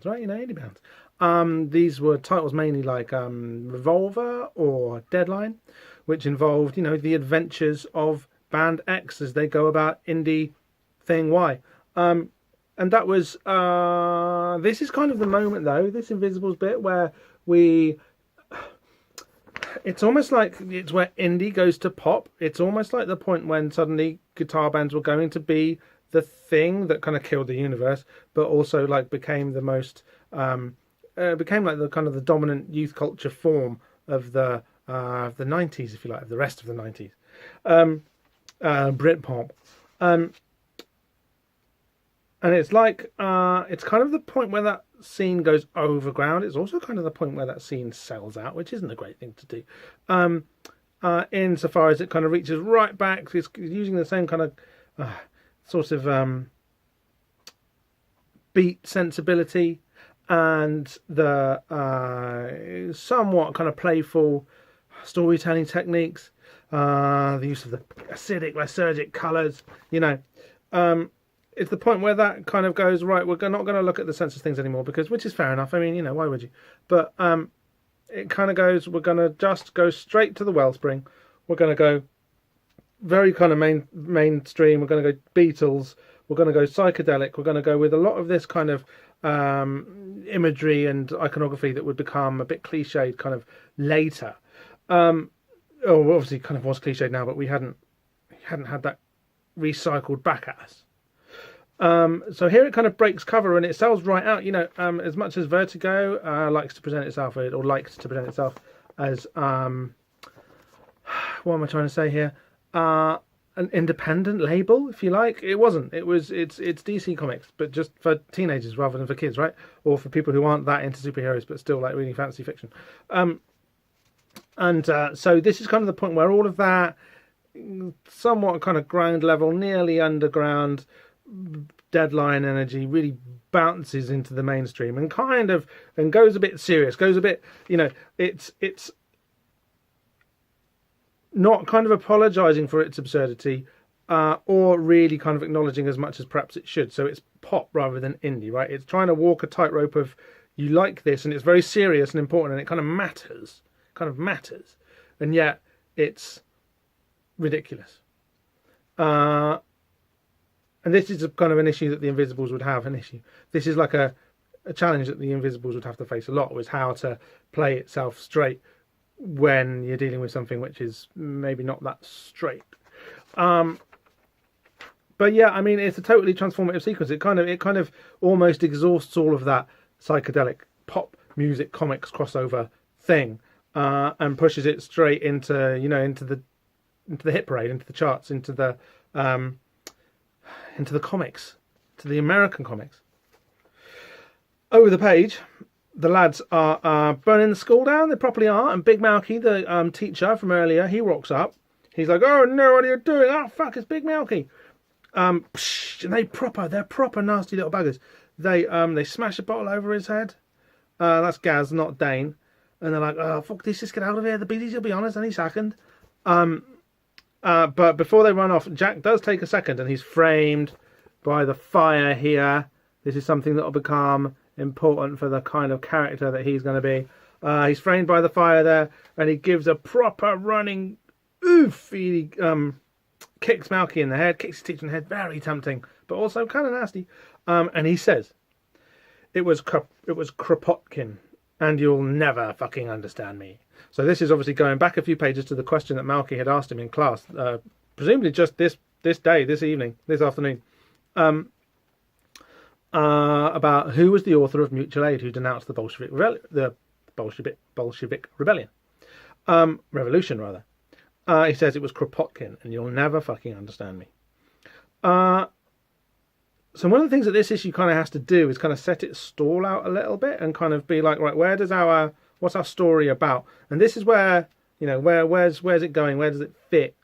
Speaker 1: right? Indie bands. These were titles mainly like Revolver or Deadline, which involved, the adventures of band X as they go about indie thing Y. And that was, this is kind of the moment though, this Invisibles bit, where it's almost like it's where indie goes to pop. It's almost like the point when suddenly guitar bands were going to be the thing that kind of killed the universe, but also like became the most, became like the kind of the dominant youth culture form of the 90s, if you like, of the rest of the 90s. Britpop. And it's like, it's kind of the point where that scene goes overground. It's also kind of the point where that scene sells out, which isn't a great thing to do. Insofar as it kind of reaches right back, it's using the same kind of sort of beat sensibility and the somewhat kind of playful storytelling techniques, the use of the acidic, lysergic colours, it's the point where that kind of goes, right, we're not going to look at the sense of things anymore, which is fair enough. I mean, why would you? But it kind of goes, we're going to just go straight to the wellspring. We're going to go very kind of mainstream. We're going to go Beatles. We're going to go psychedelic. We're going to go with a lot of this kind of imagery and iconography that would become a bit cliched kind of later. Obviously kind of was cliched now, but we hadn't had that recycled back at us. So here it kind of breaks cover and it sells right out. As much as Vertigo likes to present itself as what am I trying to say here? An independent label, if you like. It wasn't. It's DC Comics, but just for teenagers rather than for kids, right? Or for people who aren't that into superheroes but still like reading fantasy fiction. So this is kind of the point where all of that somewhat kind of ground level, nearly underground, deadline energy, really bounces into the mainstream and goes a bit serious, goes a bit, it's not kind of apologizing for its absurdity, or really kind of acknowledging as much as perhaps it should. So it's pop rather than indie, right? It's trying to walk a tightrope of, you like this and it's very serious and important and it kind of matters, and yet it's ridiculous. And this is a kind of an issue that the Invisibles would have, This is like a challenge that the Invisibles would have to face a lot, was how to play itself straight when you're dealing with something which is maybe not that straight. But yeah, I mean, it's a totally transformative sequence. It kind of almost exhausts all of that psychedelic pop music comics crossover thing, and pushes it straight into the hit parade, into the charts, into the comics, to the American comics. Over the page, the lads are burning the school down. They properly are. And Big Malky, the teacher from earlier, he rocks up. He's like, "Oh no, what are you doing? Oh fuck, it's Big Malky." And they're proper nasty little buggers. They smash a bottle over his head. That's Gaz, not Dane. And they're like, "Oh fuck this, just get out of here. The Beatles will be on us any second." But before they run off, Jack does take a second, and he's framed by the fire here. This is something that will become important for the kind of character that he's going to be. He's framed by the fire there, and he gives a proper running oof. He kicks Malky in the head, kicks his teacher in the head. Very tempting, but also kind of nasty. And he says, it was Kropotkin, and you'll never fucking understand me." So this is obviously going back a few pages to the question that Malky had asked him in class, presumably just this afternoon, about who was the author of Mutual Aid, who denounced the Bolshevik rebellion, revolution rather. He says it was Kropotkin, and you'll never fucking understand me. So one of the things that this issue kind of has to do is kind of set its stall out a little bit and kind of be like, right, what's our story about? And this is where, where's it going? Where does it fit?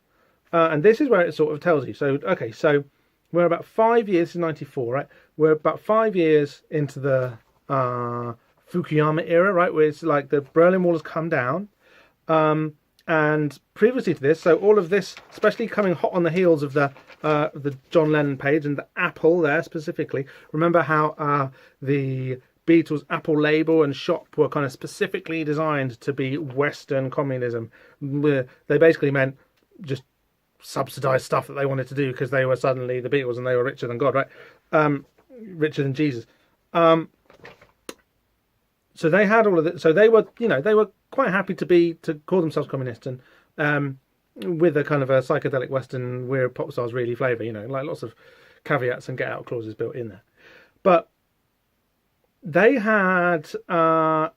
Speaker 1: And this is where it sort of tells you. So, okay, so we're about 5 years in 94, right? We're about 5 years into the Fukuyama era, right? Where it's like the Berlin Wall has come down. And previously to this, so all of this, especially coming hot on the heels of the John Lennon page and the Apple there specifically. Remember how the Beatles Apple label and shop were kind of specifically designed to be Western communism. They basically meant just subsidized stuff that they wanted to do because they were suddenly the Beatles and they were richer than God, right? Richer than Jesus. So they had all of it. So they were quite happy to call themselves communist, and with a kind of a psychedelic Western weird pop stars really flavour, like lots of caveats and get out clauses built in there. But they had a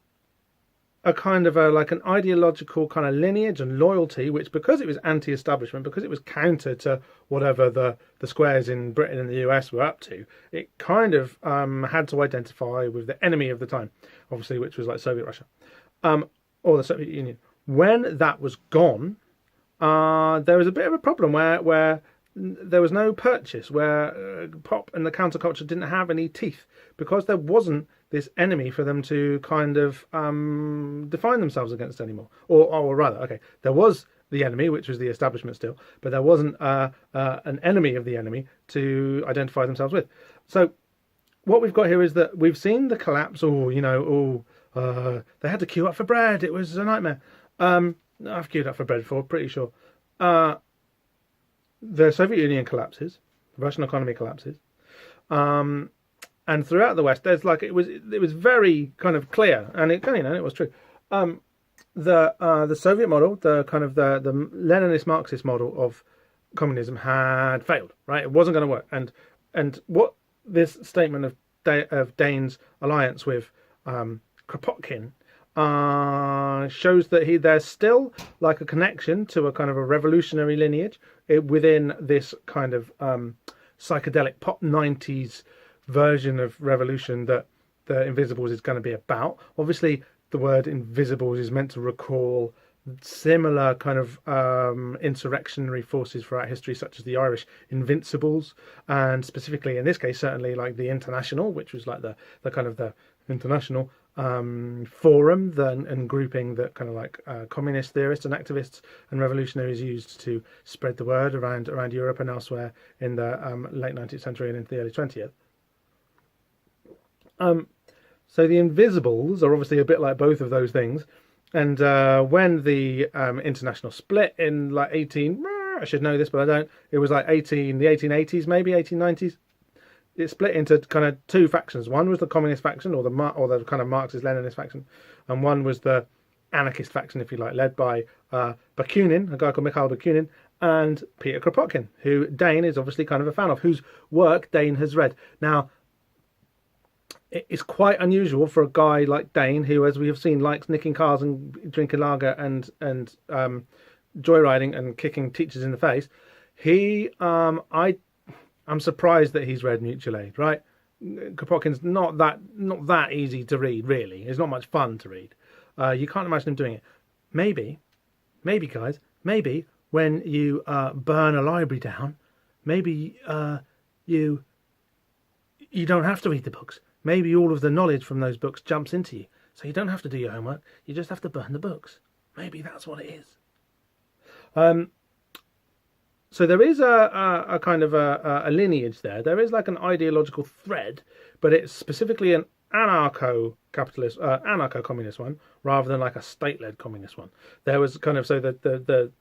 Speaker 1: kind of like an ideological kind of lineage and loyalty, which, because it was anti-establishment, because it was counter to whatever the squares in Britain and the US were up to, it kind of had to identify with the enemy of the time, obviously, which was like Soviet Russia, or the Soviet Union. When that was gone, there was a bit of a problem where there was no purchase, where pop and the counterculture didn't have any teeth, because there wasn't this enemy for them to kind of define themselves against anymore. Or rather, okay, there was the enemy, which was the establishment still, but there wasn't an enemy of the enemy to identify themselves with. So what we've got here is that we've seen the collapse. They had to queue up for bread. It was a nightmare. I've queued up for bread before, pretty sure. The Soviet Union collapses, the Russian economy collapses, and throughout the West, there's like it was very kind of clear, and it it was true. The Soviet model, the kind of the Leninist Marxist model of communism had failed. Right, it wasn't going to work, and what this statement of Dane's alliance with Kropotkin shows that there's still like a connection to a kind of a revolutionary lineage within this kind of psychedelic pop 90s version of revolution that the Invisibles is going to be about. Obviously, the word Invisibles is meant to recall similar kind of insurrectionary forces throughout history, such as the Irish Invincibles, and specifically in this case, certainly like the International, which was like the kind of the international forum and grouping that kind of like communist theorists and activists and revolutionaries used to spread the word around Europe and elsewhere in the late 19th century and into the early 20th. So the Invisibles are obviously a bit like both of those things. And when the International split in like I should know this, but I don't. It was like the 1880s, maybe 1890s. It split into kind of two factions. One was the communist faction, or the kind of Marxist-Leninist faction, and one was the anarchist faction, if you like, led by Bakunin, a guy called Mikhail Bakunin, and Peter Kropotkin, who Dane is obviously kind of a fan of, whose work Dane has read. Now, it's quite unusual for a guy like Dane, who, as we have seen, likes nicking cars and drinking lager and joyriding and kicking teachers in the face. I'm surprised that he's read Mutual Aid, right? Kropotkin's not that easy to read, really. It's not much fun to read. You can't imagine him doing it. Maybe, guys, when you burn a library down, maybe you don't have to read the books. Maybe all of the knowledge from those books jumps into you. So you don't have to do your homework. You just have to burn the books. Maybe that's what it is. So there is a kind of a lineage there. There is like an ideological thread, but it's specifically an anarcho-capitalist, anarcho-communist one, rather than like a state-led communist one. There was kind of, so the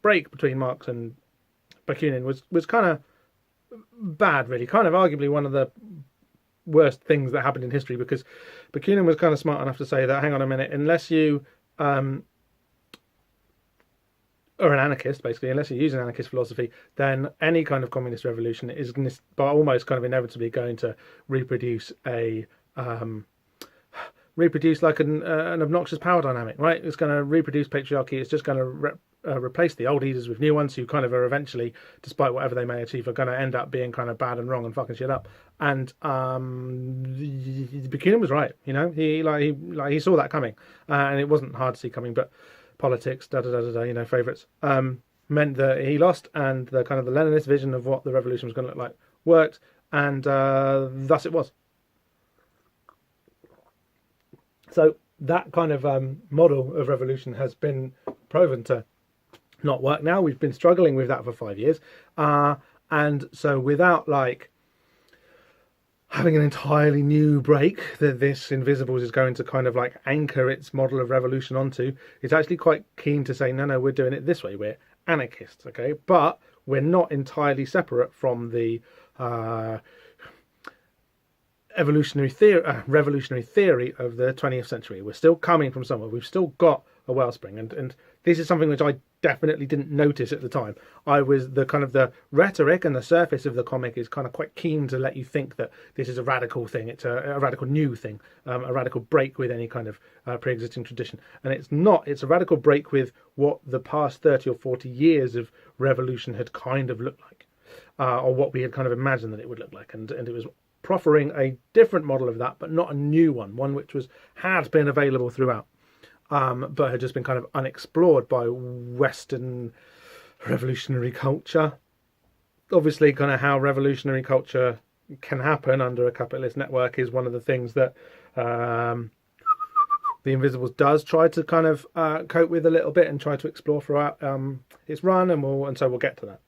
Speaker 1: break between Marx and Bakunin was kind of bad, really. Kind of arguably one of the worst things that happened in history, because Bakunin was kind of smart enough to say that, hang on a minute, unless you or an anarchist, basically, unless you use an anarchist philosophy, then any kind of communist revolution is almost kind of inevitably going to reproduce like an obnoxious power dynamic, right? It's going to reproduce patriarchy. It's just going to replace the old leaders with new ones who kind of are eventually, despite whatever they may achieve, are going to end up being kind of bad and wrong and fucking shit up. And Bakunin was right, you know. He saw that coming, and it wasn't hard to see coming, but politics, you know, favourites, meant that he lost, and the kind of the Leninist vision of what the revolution was going to look like worked, and thus it was. So that kind of model of revolution has been proven to not work now. We've been struggling with that for 5 years, and so without like having an entirely new break that this Invisibles is going to kind of like anchor its model of revolution onto, it's actually quite keen to say, no, we're doing it this way. We're anarchists, okay? But we're not entirely separate from the revolutionary theory of the 20th century. We're still coming from somewhere. We've still got a wellspring, and this is something which I definitely didn't notice at the time. I was the rhetoric and the surface of the comic is kind of quite keen to let you think that this is a radical thing. It's a radical new thing, a radical break with any kind of pre-existing tradition. And it's not. It's a radical break with what the past 30 or 40 years of revolution had kind of looked like, or what we had kind of imagined that it would look like. And it was proffering a different model of that, but not a new one which had been available throughout. But had just been kind of unexplored by Western revolutionary culture. Obviously, kind of how revolutionary culture can happen under a capitalist network is one of the things that the Invisibles does try to kind of cope with a little bit and try to explore throughout its run, and so we'll get to that.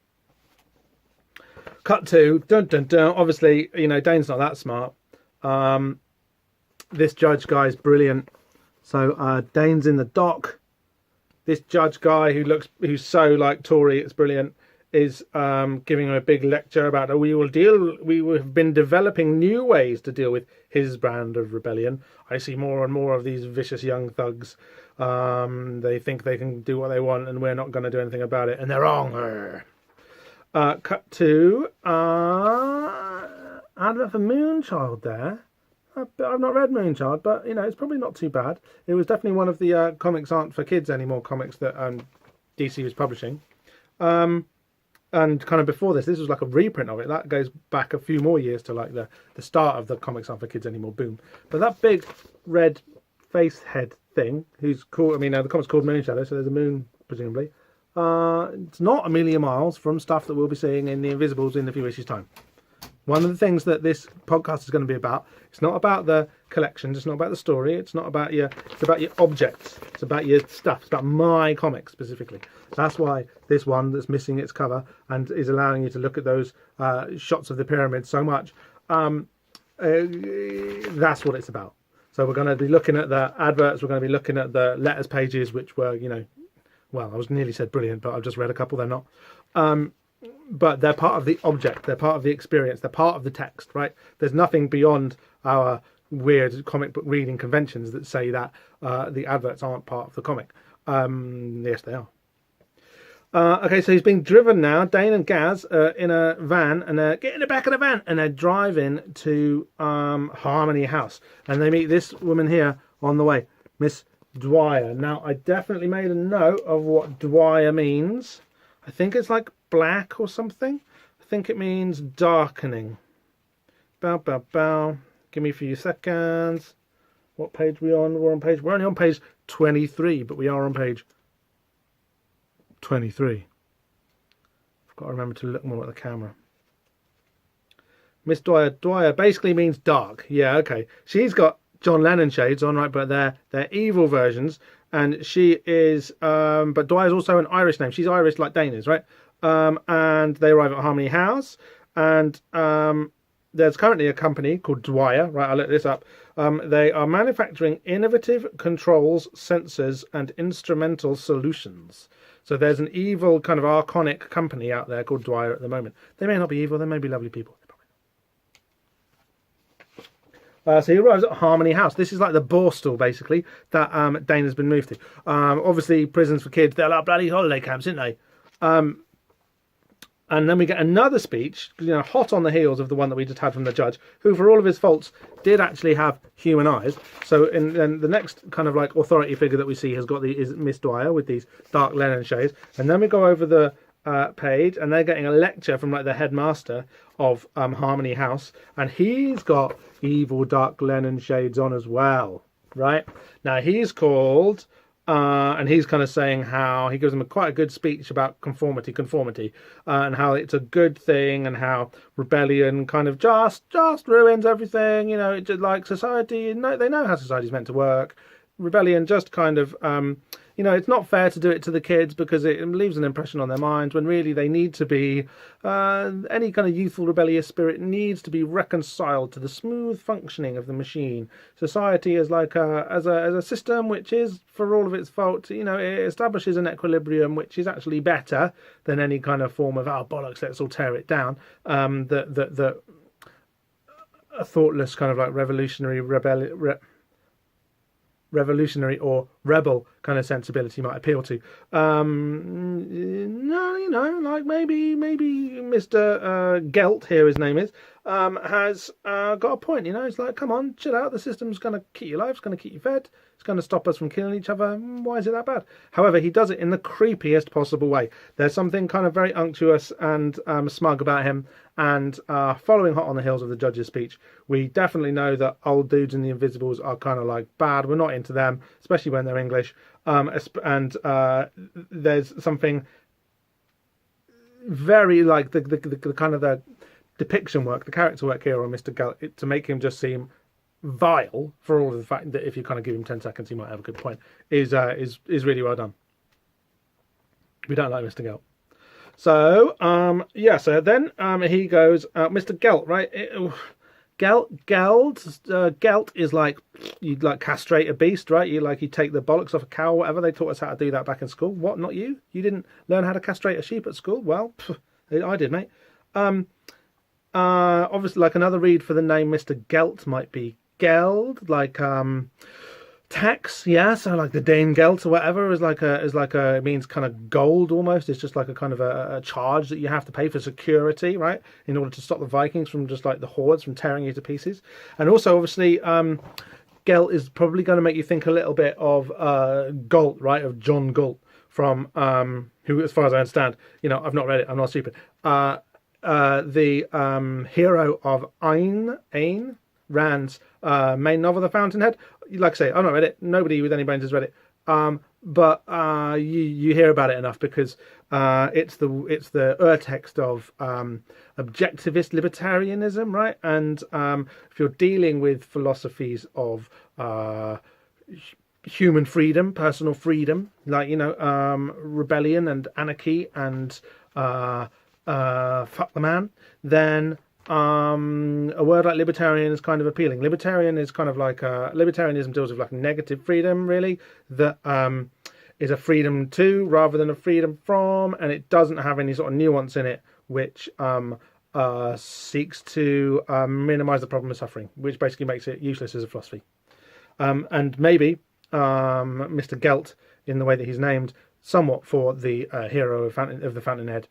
Speaker 1: Cut to dun dun dun. Obviously, you know, Dane's not that smart. This judge guy's brilliant. So Dane's in the dock. This judge guy who's so like Tory, it's brilliant, is giving him a big lecture about we have been developing new ways to deal with his brand of rebellion. I see more and more of these vicious young thugs. They think they can do what they want, and we're not going to do anything about it, and they're wrong. Cut to advert for Moonchild there. I've not read Moonchild, but you know, it's probably not too bad. It was definitely one of the comics aren't for kids anymore comics that DC was publishing. And kind of before this was like a reprint of it. That goes back a few more years to like the start of the comics aren't for kids anymore boom. But that big red face head thing, who's called, I mean, the comic's called Moonshadow, so there's a moon, presumably. It's not a million miles from stuff that we'll be seeing in The Invisibles in a few issues' time. One of the things that this podcast is going to be about, it's not about the collections, it's not about the story, it's about your objects, it's about your stuff, it's about my comics specifically. That's why this one that's missing its cover and is allowing you to look at those shots of the pyramid so much, that's what it's about. So we're going to be looking at the adverts, we're going to be looking at the letters pages, which were, well, I was nearly said brilliant, but I've just read a couple, they're not. But they're part of the object, they're part of the experience, they're part of the text, right? There's nothing beyond our weird comic book reading conventions that say that the adverts aren't part of the comic. Yes, they are. Okay, so he's being driven now, Dane and Gaz, in a van, and they're getting in the back of the van, and they're driving to Harmony House. And they meet this woman here on the way, Miss Dwyer. Now, I definitely made a note of what Dwyer means. I think it's like black or something. I think it means darkening. Bow, bow, bow. Give me a few seconds. What page are we on? We're only on page 23, but we are on page 23. I've got to remember to look more at the camera. Miss Dwyer. Dwyer basically means dark. Yeah, okay. She's got John Lennon shades on, right? But they're evil versions. And she is, but Dwyer's also an Irish name. She's Irish like Dane is, right? And they arrive at Harmony House. And there's currently a company called Dwyer, right? I looked this up. They are manufacturing innovative controls, sensors, and instrumental solutions. So there's an evil kind of archonic company out there called Dwyer at the moment. They may not be evil, they may be lovely people. So he arrives at Harmony House. This is like the Borstal, basically, that Dane has been moved to. Obviously, prisons for kids, they're like bloody holiday camps, aren't they? And then we get another speech, hot on the heels of the one that we just had from the judge, who, for all of his faults, did actually have human eyes. So in the next kind of like authority figure that we see is Miss Dwyer with these dark Lennon shades. And then we go over the page, and they're getting a lecture from like the headmaster of Harmony House, and he's got evil dark Lennon shades on as well, right? Now he's called and he's kind of saying how he gives them quite a good speech about conformity, and how it's a good thing, and how rebellion kind of just ruins everything. It's just like society. They know how society's meant to work. Rebellion just kind of it's not fair to do it to the kids because it leaves an impression on their minds, when really they need to be, any kind of youthful rebellious spirit needs to be reconciled to the smooth functioning of the machine. Society is like as a system which is, for all of its faults, it establishes an equilibrium which is actually better than any kind of form of, bollocks, let's all tear it down. A thoughtless kind of like revolutionary or rebel kind of sensibility might appeal to. Like maybe Mr. Gelt, here his name is, has got a point. It's like, come on, chill out. The system's going to keep you alive. It's going to keep you fed. It's going to stop us from killing each other. Why is it that bad? However, he does it in the creepiest possible way. There's something kind of very unctuous and smug about him. And following hot on the heels of the judge's speech, we definitely know that old dudes in the Invisibles are kind of like bad. We're not into them, especially when they're English. And there's something very like the kind of the depiction work, the character work here on Mr. Gelt, to make him just seem vile, for all of the fact that if you kind of give him 10 seconds, he might have a good point, is really well done. We don't like Mr. Gelt. So, so then he goes, Mr. Gelt, right? Gelt is like, you'd like castrate a beast, right? You take the bollocks off a cow or whatever. They taught us how to do that back in school. What, not you? You didn't learn how to castrate a sheep at school? Well, I did, mate. Obviously, like another read for the name Mr. Gelt might be Geld, like tax, yeah. So like the Dane Gelt or whatever is like a it means kind of gold almost. It's just like a kind of a charge that you have to pay for security, right? In order to stop the Vikings from just like the hordes from tearing you to pieces. And also obviously Gelt is probably going to make you think a little bit of Galt, right? Of John Galt from who, as far as I understand, I've not read it. I'm not stupid. The hero of Ayn Rand's main novel, The Fountainhead. Like I say, I've not read it. Nobody with any brains has read it. But you hear about it enough because it's the urtext of objectivist libertarianism, right? And if you're dealing with philosophies of human freedom, personal freedom, like rebellion and anarchy and fuck the man, then a word like libertarian is kind of appealing. Libertarian is kind of like libertarianism deals with like negative freedom, really, that is a freedom to rather than a freedom from, and it doesn't have any sort of nuance in it which seeks to minimize the problem of suffering, which basically makes it useless as a philosophy. And maybe Mr. Gelt, in the way that he's named, somewhat for the hero of the Fountainhead,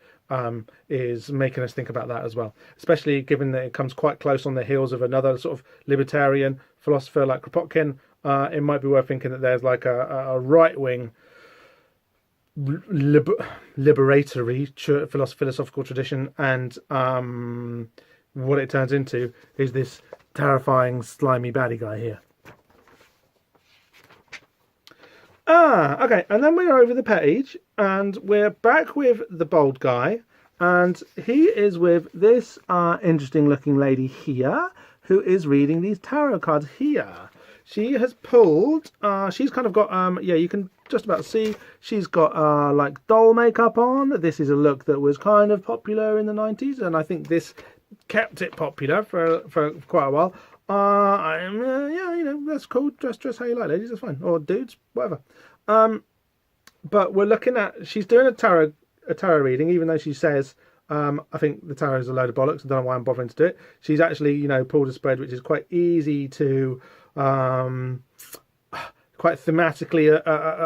Speaker 1: is making us think about that as well, especially given that it comes quite close on the heels of another sort of libertarian philosopher like Kropotkin. It might be worth thinking that there's like a right-wing liberatory philosophical tradition, and what it turns into is this terrifying, slimy, baddie guy here. Okay, and then we're over the page, and we're back with the bold guy, and he is with this interesting-looking lady here, who is reading these tarot cards here. She has pulled, she's kind of got, you can just about see, she's got, like, doll makeup on. This is a look that was kind of popular in the 90s, and I think this kept it popular for quite a while. That's cool. Dress how you like, ladies. That's fine. Or dudes, whatever. But we're looking at. She's doing a tarot reading, even though she says, I think the tarot is a load of bollocks. I don't know why I'm bothering to do it. She's actually, pulled a spread which is quite easy to, quite thematically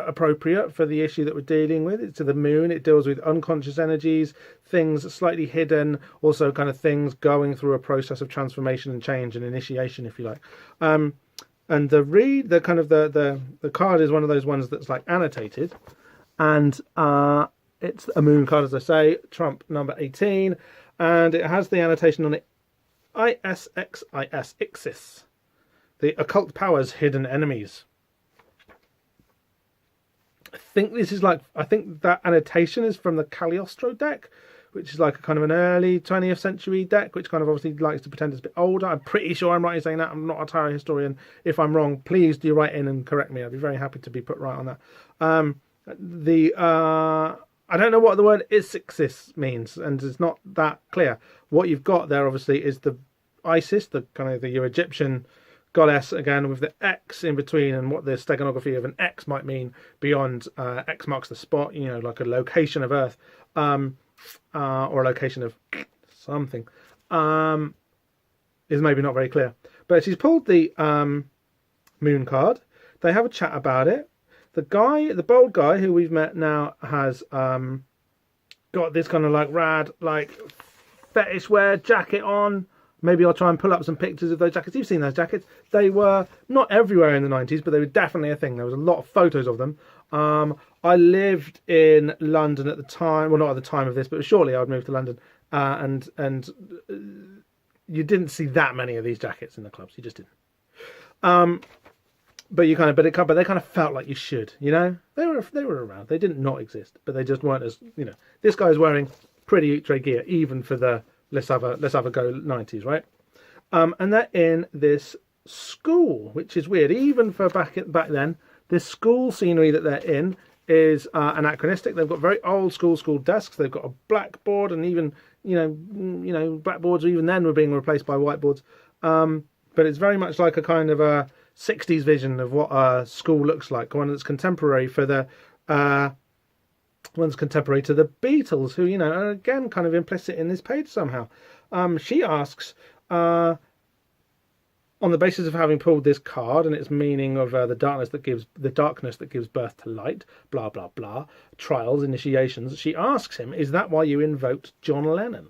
Speaker 1: appropriate for the issue that we're dealing with. It's to the moon. It deals with unconscious energies, things slightly hidden, also kind of things going through a process of transformation and change and initiation, if you like. And the card is one of those ones that's like annotated, and it's a moon card, as I say, Trump number 18, and it has the annotation on it, ISXIS, the occult powers, hidden enemies. I think that annotation is from the Cagliostro deck, which is like a kind of an early 20th century deck, which kind of obviously likes to pretend it's a bit older. I'm pretty sure I'm right in saying that. I'm not a tarot historian. If I'm wrong, please do write in and correct me. I'd be very happy to be put right on that. I don't know what the word Isis means, and it's not that clear. What you've got there, obviously, is the Isis, the kind of your Egyptian goddess, again with the X in between, and what the steganography of an X might mean beyond X marks the spot, like a location of Earth, or a location of something, is maybe not very clear. But she's pulled the moon card. They have a chat about it. The bold guy who we've met now has got this kind of like rad, like fetish wear jacket on. Maybe I'll try and pull up some pictures of those jackets. You've seen those jackets. They were not everywhere in the 90s, but they were definitely a thing. There was a lot of photos of them. I lived in London at the time. Well, not at the time of this, but shortly I would move to London. And you didn't see that many of these jackets in the clubs. You just didn't. But they kind of felt like you should, They were around. They didn't not exist, but they just weren't as, This guy's wearing pretty outre gear, even for the let's have a go 90s, right? And they're in this school, which is weird. Even for back then, this school scenery that they're in is anachronistic. They've got very old school desks. They've got a blackboard, and even blackboards even then were being replaced by whiteboards. But it's very much like a kind of a 60s vision of what a school looks like. One that's contemporary for the one's contemporary to the Beatles, who, are again kind of implicit in this page somehow. She asks, on the basis of having pulled this card and its meaning of the darkness that gives birth to light, blah blah blah, trials, initiations. She asks him, "Is that why you invoked John Lennon?"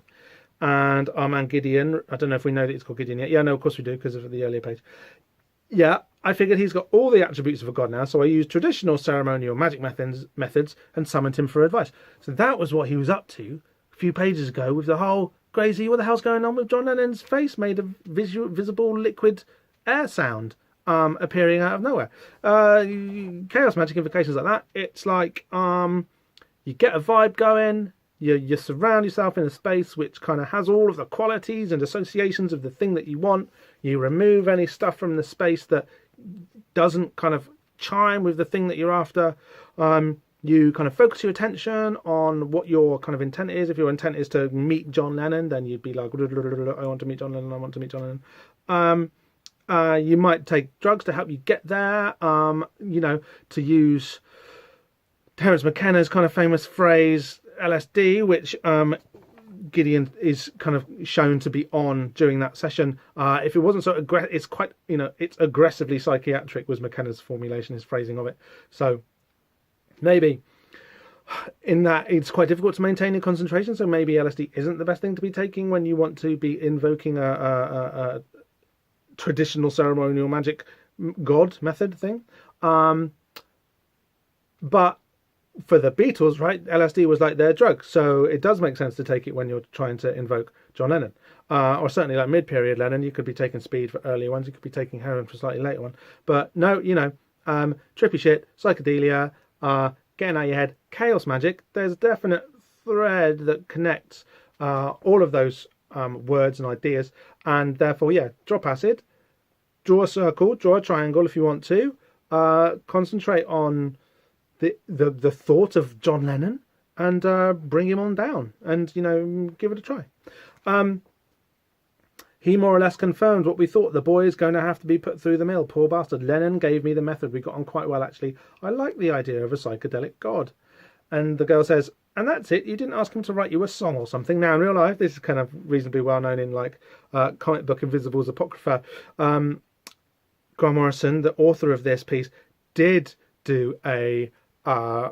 Speaker 1: And our man Gideon, I don't know if we know that it's called Gideon yet. Yeah, no, of course we do, because of the earlier page. Yeah, I figured he's got all the attributes of a god now, so I used traditional ceremonial magic methods and summoned him for advice. So that was what he was up to a few pages ago with the whole crazy, what the hell's going on with John Lennon's face made of visible liquid air sound appearing out of nowhere. Chaos magic invocations like that, it's like you get a vibe going, you surround yourself in a space which kind of has all of the qualities and associations of the thing that you want. You remove any stuff from the space that doesn't kind of chime with the thing that you're after. You kind of focus your attention on what your kind of intent is. If your intent is to meet John Lennon, then you'd be like, I want to meet John Lennon, I want to meet John Lennon. You might take drugs to help you get there, to use Terence McKenna's kind of famous phrase, LSD, which Gideon is kind of shown to be on during that session. If it wasn't so aggressive, it's quite, it's aggressively psychiatric was McKenna's formulation, his phrasing of it. So maybe in that it's quite difficult to maintain your concentration, so maybe LSD isn't the best thing to be taking when you want to be invoking a traditional ceremonial magic god method thing. But for the Beatles, right, LSD was like their drug, so it does make sense to take it when you're trying to invoke John Lennon. Or certainly like mid-period Lennon, you could be taking speed for earlier ones, you could be taking heroin for a slightly later one. But no, trippy shit, psychedelia, getting out of your head, chaos magic, there's a definite thread that connects all of those words and ideas, and therefore, drop acid, draw a circle, draw a triangle if you want to, concentrate on the thought of John Lennon and bring him on down and, give it a try. He more or less confirmed what we thought. The boy is going to have to be put through the mill. Poor bastard. Lennon gave me the method. We got on quite well, actually. I like the idea of a psychedelic god. And the girl says, and that's it. You didn't ask him to write you a song or something. Now, in real life, this is kind of reasonably well known in like comic book Invisible's Apocrypha. Grant Morrison, the author of this piece, did do a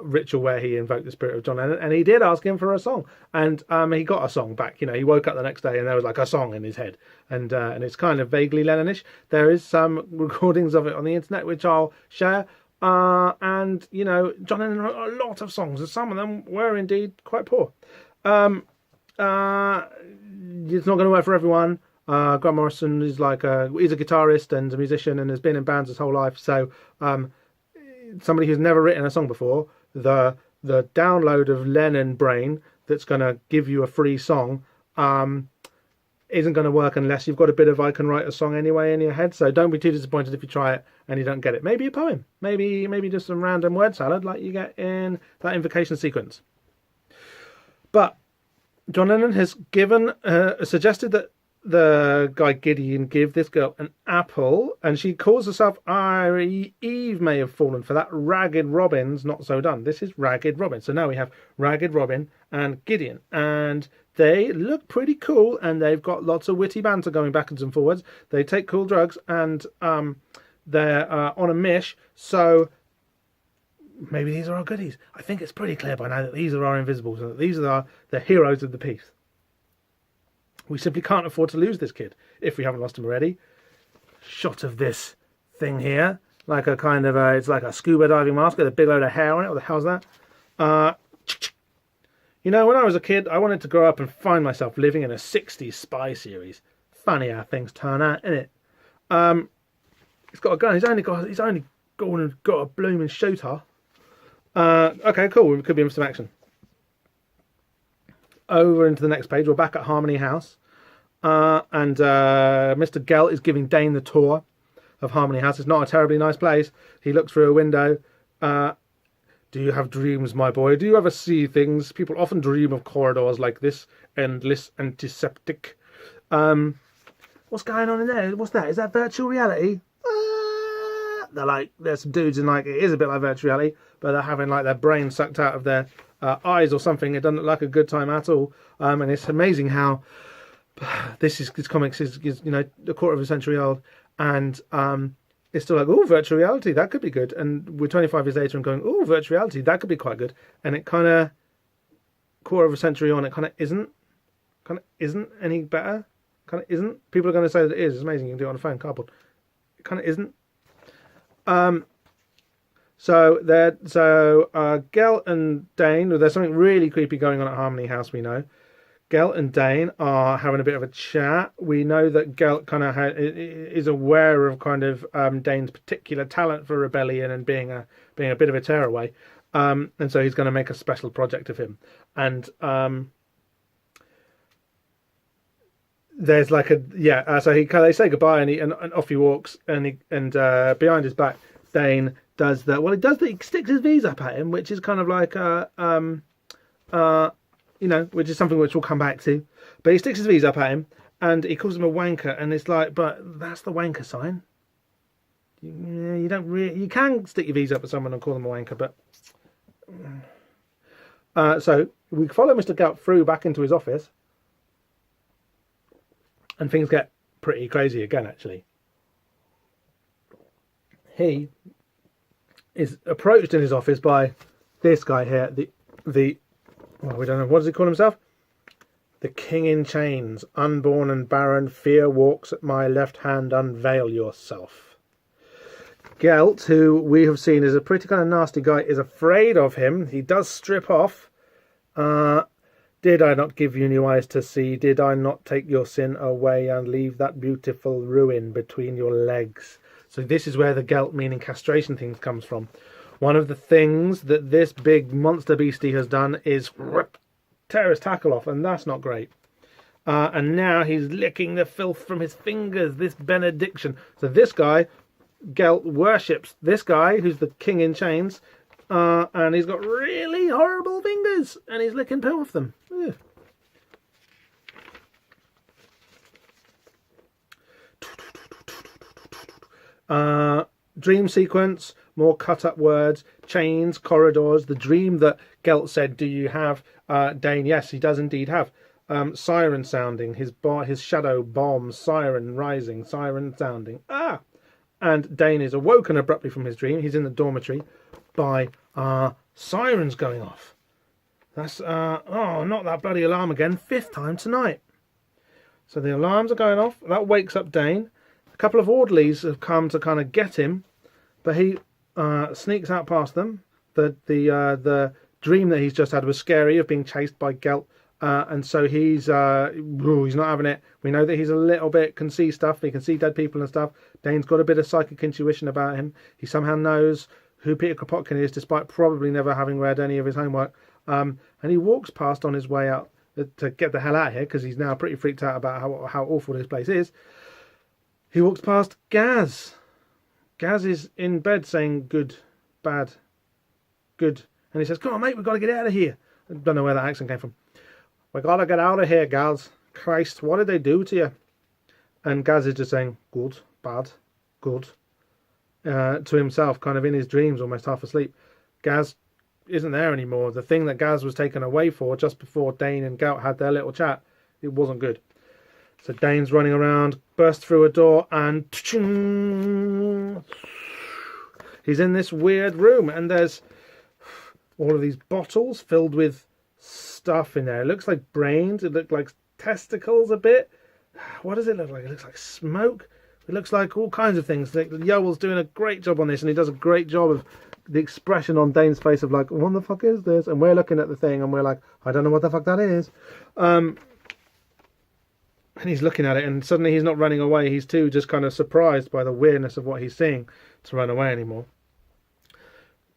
Speaker 1: ritual where he invoked the spirit of John Lennon, and he did ask him for a song, and he got a song back. He woke up the next day and there was like a song in his head, and it's kind of vaguely Lennonish. There is some recordings of it on the internet which I'll share, and John Lennon wrote a lot of songs, and some of them were indeed quite poor. It's not going to work for everyone. Grant Morrison is he's a guitarist and a musician and has been in bands his whole life, so somebody who's never written a song before, the download of Lennon brain that's going to give you a free song isn't going to work unless you've got a bit of I can write a song anyway in your head. So don't be too disappointed if you try it and you don't get it. Maybe a poem, maybe just some random word salad like you get in that invocation sequence. But John Lennon has suggested that the guy Gideon give this girl an apple, and she calls herself Eve may have fallen for that. Ragged Robin's not so done. This is Ragged Robin. So now we have Ragged Robin and Gideon, and they look pretty cool, and they've got lots of witty banter going backwards and forwards. They take cool drugs, and they're on a mish, so maybe these are our goodies. I think it's pretty clear by now that these are our invisibles, and that these are the heroes of the piece. We simply can't afford to lose this kid if we haven't lost him already. Shot of this thing here, like a kind of it's like a scuba diving mask with a big load of hair on it. What the hell's that? When I was a kid, I wanted to grow up and find myself living in a 60s spy series. Funny how things turn out, isn't it? He's got a gun. He's only gone and got a blooming shooter. Okay, cool. We could be in for some action. Over into the next page, we're back at Harmony House, and Mr. Gelt is giving Dane the tour of Harmony House. It's not a terribly nice place. He looks through a window. Do you have dreams, my boy? Do you ever see things? People often dream of corridors like this, endless, antiseptic. What's going on in there? What's that? Is that virtual reality? There's some dudes in it is a bit like virtual reality, but they're having their brain sucked out of their eyes or something. It doesn't look like a good time at all, and it's amazing how this comics is a quarter of a century old, and it's still virtual reality, that could be good, and we're 25 years later and going, virtual reality, that could be quite good, and it kind of quarter of a century on, it kind of isn't any better, kind of isn't. People are going to say that it is. It's amazing, you can do it on a phone, cardboard. It kind of isn't. So Gelt and Dane, there's something really creepy going on at Harmony House, we know. Gelt and Dane are having a bit of a chat. We know that Gelt kind of is aware of kind of Dane's particular talent for rebellion and being a bit of a tearaway, and so he's going to make a special project of him. And there's like so they say goodbye and off he walks, and behind his back Dane does that. Well, he does that. He sticks his V's up at him, which is kind of like which is something which we'll come back to. But he sticks his V's up at him, and he calls him a wanker, and it's like, but that's the wanker sign. You don't really, you can stick your V's up at someone and call them a wanker, but so we follow Mr. Gelt through back into his office, and things get pretty crazy again. Actually, he is approached in his office by this guy here, well, we don't know, what does he call himself? The King in Chains, unborn and barren, fear walks at my left hand, unveil yourself. Gelt, who we have seen as a pretty kind of nasty guy, is afraid of him. He does strip off. Did I not give you new eyes to see? Did I not take your sin away and leave that beautiful ruin between your legs? So this is where the Gelt, meaning castration, thing comes from. One of the things that this big monster beastie has done is tear his tackle off, and that's not great. And now he's licking the filth from his fingers, this benediction. So this guy, Gelt, worships this guy, who's the King in Chains, and he's got really horrible fingers, and he's licking poo off them. Dream sequence, more cut up words, chains, corridors. The dream that Gelt said, do you have, Dane? Yes, he does indeed have. Siren sounding, his shadow bombs, siren rising, siren sounding. And Dane is awoken abruptly from his dream. He's in the dormitory by sirens going off. That's not that bloody alarm again, 5th time tonight. So the alarms are going off. That wakes up Dane. A couple of orderlies have come to kind of get him, but he sneaks out past them. The dream that he's just had was scary, of being chased by Gelt, and so he's not having it. We know that he's a little bit, can see stuff. He can see dead people and stuff. Dane's got a bit of psychic intuition about him. He somehow knows who Peter Kropotkin is, despite probably never having read any of his homework. And he walks past on his way out to get the hell out of here, because he's now pretty freaked out about how awful this place is. He walks past Gaz. Gaz is in bed saying good, bad, good. And he says, come on, mate, we've got to get out of here. I don't know where that accent came from. We've got to get out of here, Gaz. Christ, what did they do to you? And Gaz is just saying, good, bad, good, to himself, kind of in his dreams, almost half asleep. Gaz isn't there anymore. The thing that Gaz was taken away for just before Dane and Gelt had their little chat, it wasn't good. So Dane's running around, bursts through a door, and he's in this weird room, and there's all of these bottles filled with stuff in there. It looks like brains. It looks like testicles a bit. What does it look like? It looks like smoke. It looks like all kinds of things. Yoel's doing a great job on this, and he does a great job of the expression on Dane's face of like, what the fuck is this? And we're looking at the thing, and we're like, I don't know what the fuck that is. And he's looking at it, and suddenly he's not running away. He's too just kind of surprised by the weirdness of what he's seeing to run away anymore.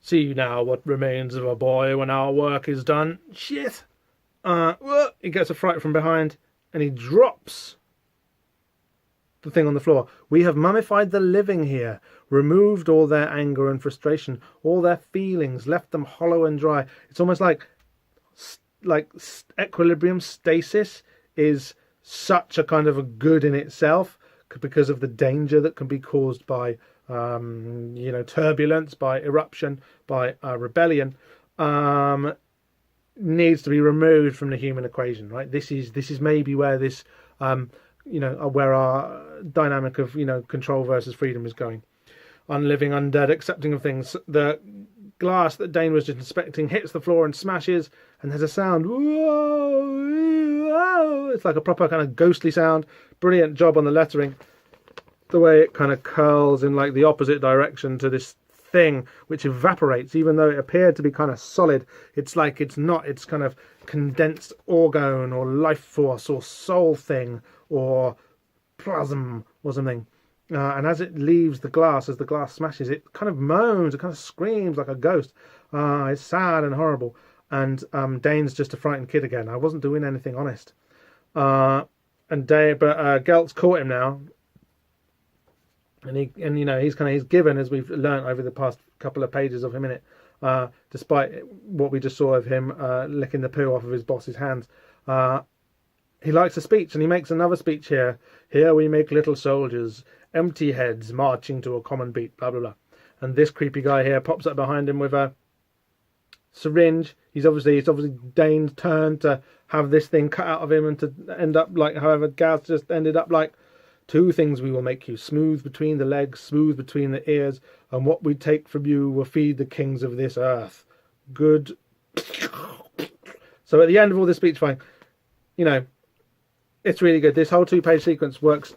Speaker 1: See now what remains of a boy when our work is done. Shit! He gets a fright from behind, and he drops the thing on the floor. We have mummified the living here, removed all their anger and frustration, all their feelings, left them hollow and dry. It's almost like equilibrium, stasis is such a kind of a good in itself, because of the danger that can be caused by turbulence, by eruption, by rebellion, needs to be removed from the human equation, right? This is maybe where this where our dynamic of control versus freedom is going. Unliving, undead, accepting of things. The glass that Dane was just inspecting hits the floor and smashes, and there's a sound. Whoa! It's like a proper kind of ghostly sound. Brilliant job on the lettering. The way it kind of curls in like the opposite direction to this thing which evaporates, even though it appeared to be kind of solid. It's like it's not. It's kind of condensed orgone or life force or soul thing or plasm or something. And as it leaves the glass, as the glass smashes, it kind of moans, it kind of screams like a ghost. It's sad and horrible. And Dane's just a frightened kid again. I wasn't doing anything honest. But Gelt's caught him now. And he's given, as we've learnt over the past couple of pages of him in it, despite what we just saw of him licking the poo off of his boss's hands. He likes a speech, and he makes another speech here. Here we make little soldiers, empty heads marching to a common beat, blah, blah, blah. And this creepy guy here pops up behind him with a syringe. It's obviously Dane's turn to have this thing cut out of him and to end up like, however, Gaz just ended up like, two things we will make you, smooth between the legs, smooth between the ears, and what we take from you will feed the kings of this earth. Good. So at the end of all this speech, fine, it's really good. This whole 2-page sequence works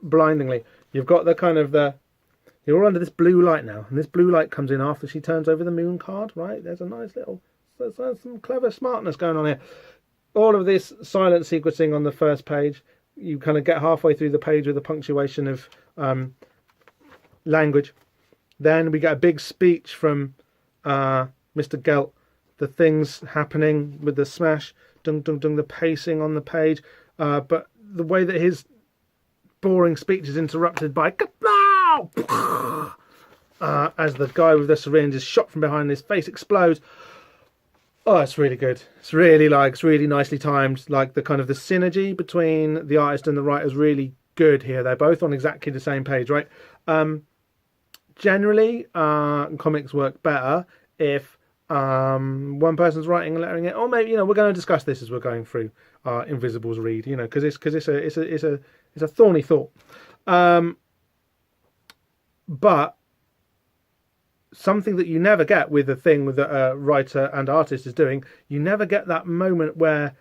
Speaker 1: blindingly. You've got you're all under this blue light now, and this blue light comes in after she turns over the moon card, right? There's a nice little, there's some clever smartness going on here. All of this silent sequencing on the first page, you kind of get halfway through the page with a punctuation of language. Then we get a big speech from Mr. Gelt, the things happening with the smash, dung, dung, dung, the pacing on the page, but the way that his boring speech is interrupted by as the guy with the syringe is shot from behind, his face explodes. Oh, it's really good. It's really nicely timed. Like the kind of the synergy between the artist and the writer is really good here. They're both on exactly the same page, right? Generally, comics work better if one person's writing and lettering it, or maybe we're going to discuss this as we're going through Invisible's read, because it's a thorny thought. But something that you never get with a thing with a writer and artist is doing, you never get that moment where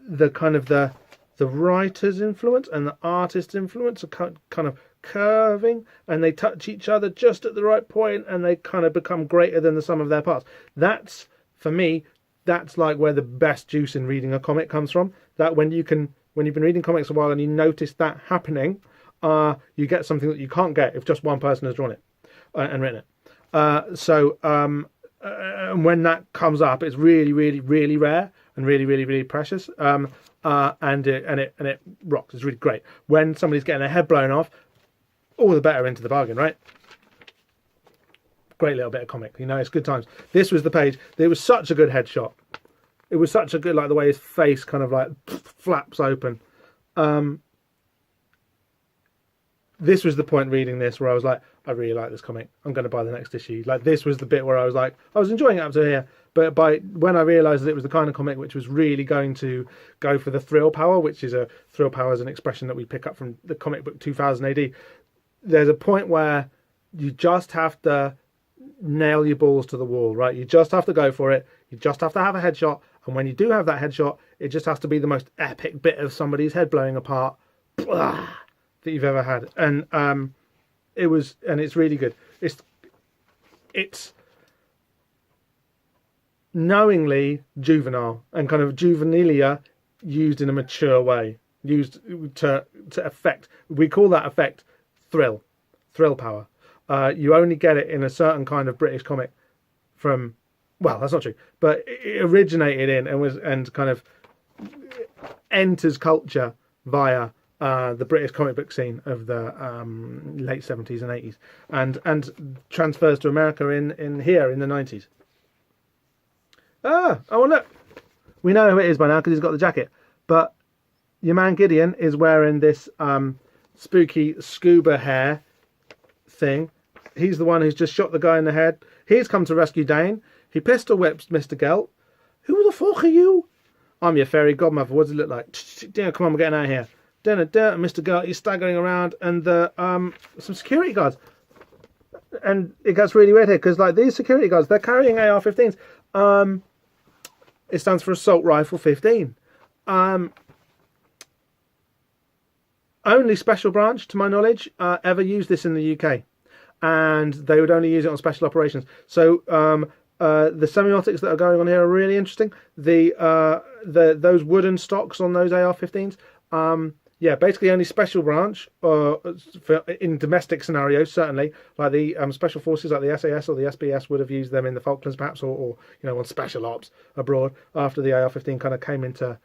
Speaker 1: the kind of the writer's influence and the artist's influence are kind of curving, and they touch each other just at the right point, and they kind of become greater than the sum of their parts. That's, for me, that's like where the best juice in reading a comic comes from. That when you've been reading comics a while and you notice that happening, you get something that you can't get if just one person has drawn it and written it. When that comes up, it's really, really, really rare and really, really, really precious. And it rocks. It's really great. When somebody's getting their head blown off, all the better into the bargain, right? Great little bit of comic. It's good times. This was the page. There was such a good headshot. It was such a good, like the way his face kind of like flaps open. This was the point reading this where I was like, I really like this comic. I'm going to buy the next issue. Like, this was the bit where I was like, I was enjoying it up to here. But when I realised that it was the kind of comic which was really going to go for the thrill power, which is thrill power is an expression that we pick up from the comic book 2000 AD. There's a point where you just have to nail your balls to the wall, right? You just have to go for it. You just have to have a headshot. And when you do have that headshot, it just has to be the most epic bit of somebody's head blowing apart that you've ever had. And it's really good. It's knowingly juvenile and kind of juvenilia used in a mature way, used to affect, we call that effect thrill power. You only get it in a certain kind of British comic from, well, that's not true, but it originated in and kind of enters culture via the British comic book scene of the late 70s and 80s, and transfers to America in here in the 90s. Oh, well, look, we know who it is by now because he's got the jacket, but your man Gideon is wearing this spooky scuba hair thing. He's the one who's just shot the guy in the head. He's come to rescue Dane. He pistol whips Mr. Gelt. Who the fuck are you? I'm your fairy godmother. What does it look like? Come on, we're getting out of here. Mr. Gelt, he's staggering around, and some security guards. And it gets really weird here because, like, these security guards, they're carrying AR-15s. It stands for Assault Rifle 15. Only Special Branch, to my knowledge, ever used this in the UK. and they would only use it on special operations. So the semiotics that are going on here are really interesting. Those wooden stocks on those AR-15s, basically only special branch in domestic scenarios, certainly, like the special forces like the SAS or the SBS would have used them in the Falklands perhaps, or on special ops abroad after the AR-15 kind of came into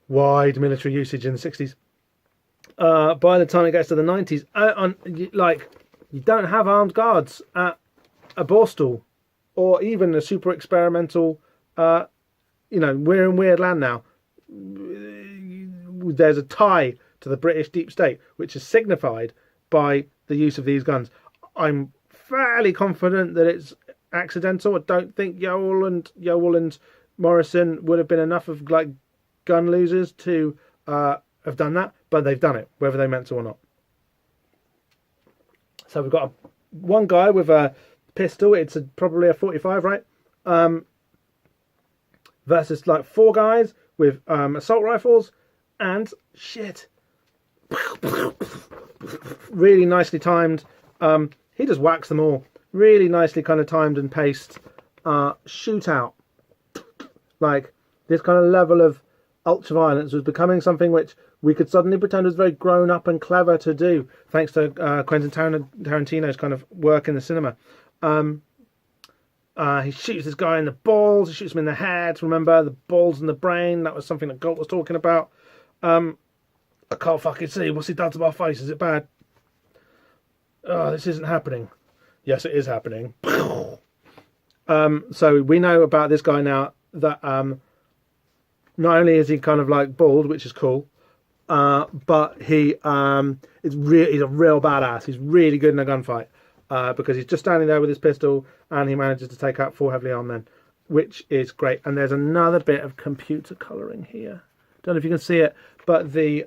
Speaker 1: wide military usage in the 60s. By the time it gets to the 90s, you don't have armed guards at a Borstal or even a super experimental, we're in weird land now. There's a tie to the British deep state, which is signified by the use of these guns. I'm fairly confident that it's accidental. I don't think Yowell and Morrison would have been enough of gun losers to have done that, but they've done it, whether they meant to or not. So we've got one guy with a pistol. It's probably a 45, right? Versus 4 guys with assault rifles and shit. Really nicely timed. He just whacks them all. Really nicely kind of timed and paced shootout. This kind of level of ultra-violence was becoming something which we could suddenly pretend was very grown up and clever to do, thanks to Quentin Tarantino's kind of work in the cinema. He shoots this guy in the balls, he shoots him in the head. Remember, the balls and the brain, that was something that Galt was talking about. I can't fucking see. What's he done to my face? Is it bad? Oh, this isn't happening. Yes, it is happening. So we know about this guy now that not only is he kind of bald, which is cool, but he's a real badass. He's really good in a gunfight because he's just standing there with his pistol and he manages to take out 4 heavily armed men, which is great. And there's another bit of computer colouring here. Don't know if you can see it, but the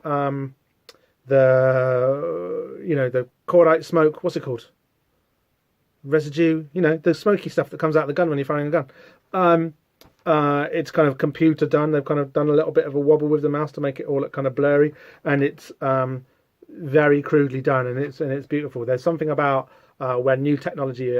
Speaker 1: cordite smoke, what's it called? Residue, the smoky stuff that comes out of the gun when you're firing a gun. It's kind of computer done. They've kind of done a little bit of a wobble with the mouse to make it all look kind of blurry, and it's very crudely done, and it's beautiful. There's something about when new technology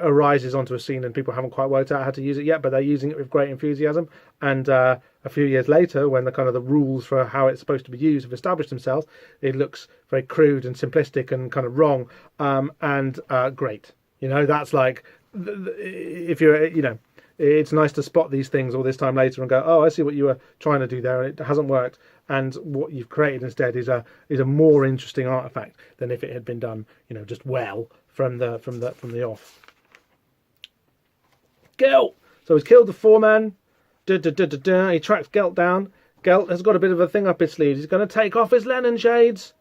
Speaker 1: arises onto a scene and people haven't quite worked out how to use it yet, but they're using it with great enthusiasm. And a few years later, when the rules for how it's supposed to be used have established themselves, it looks very crude and simplistic and kind of wrong, and great. That's if you're, it's nice to spot these things all this time later and go, oh, I see what you were trying to do there, and it hasn't worked. And what you've created instead is a more interesting artifact than if it had been done, just well from the off. Gelt. So he's killed the 4-man. He tracks Gelt down. Gelt has got a bit of a thing up his sleeve. He's going to take off his Lennon shades.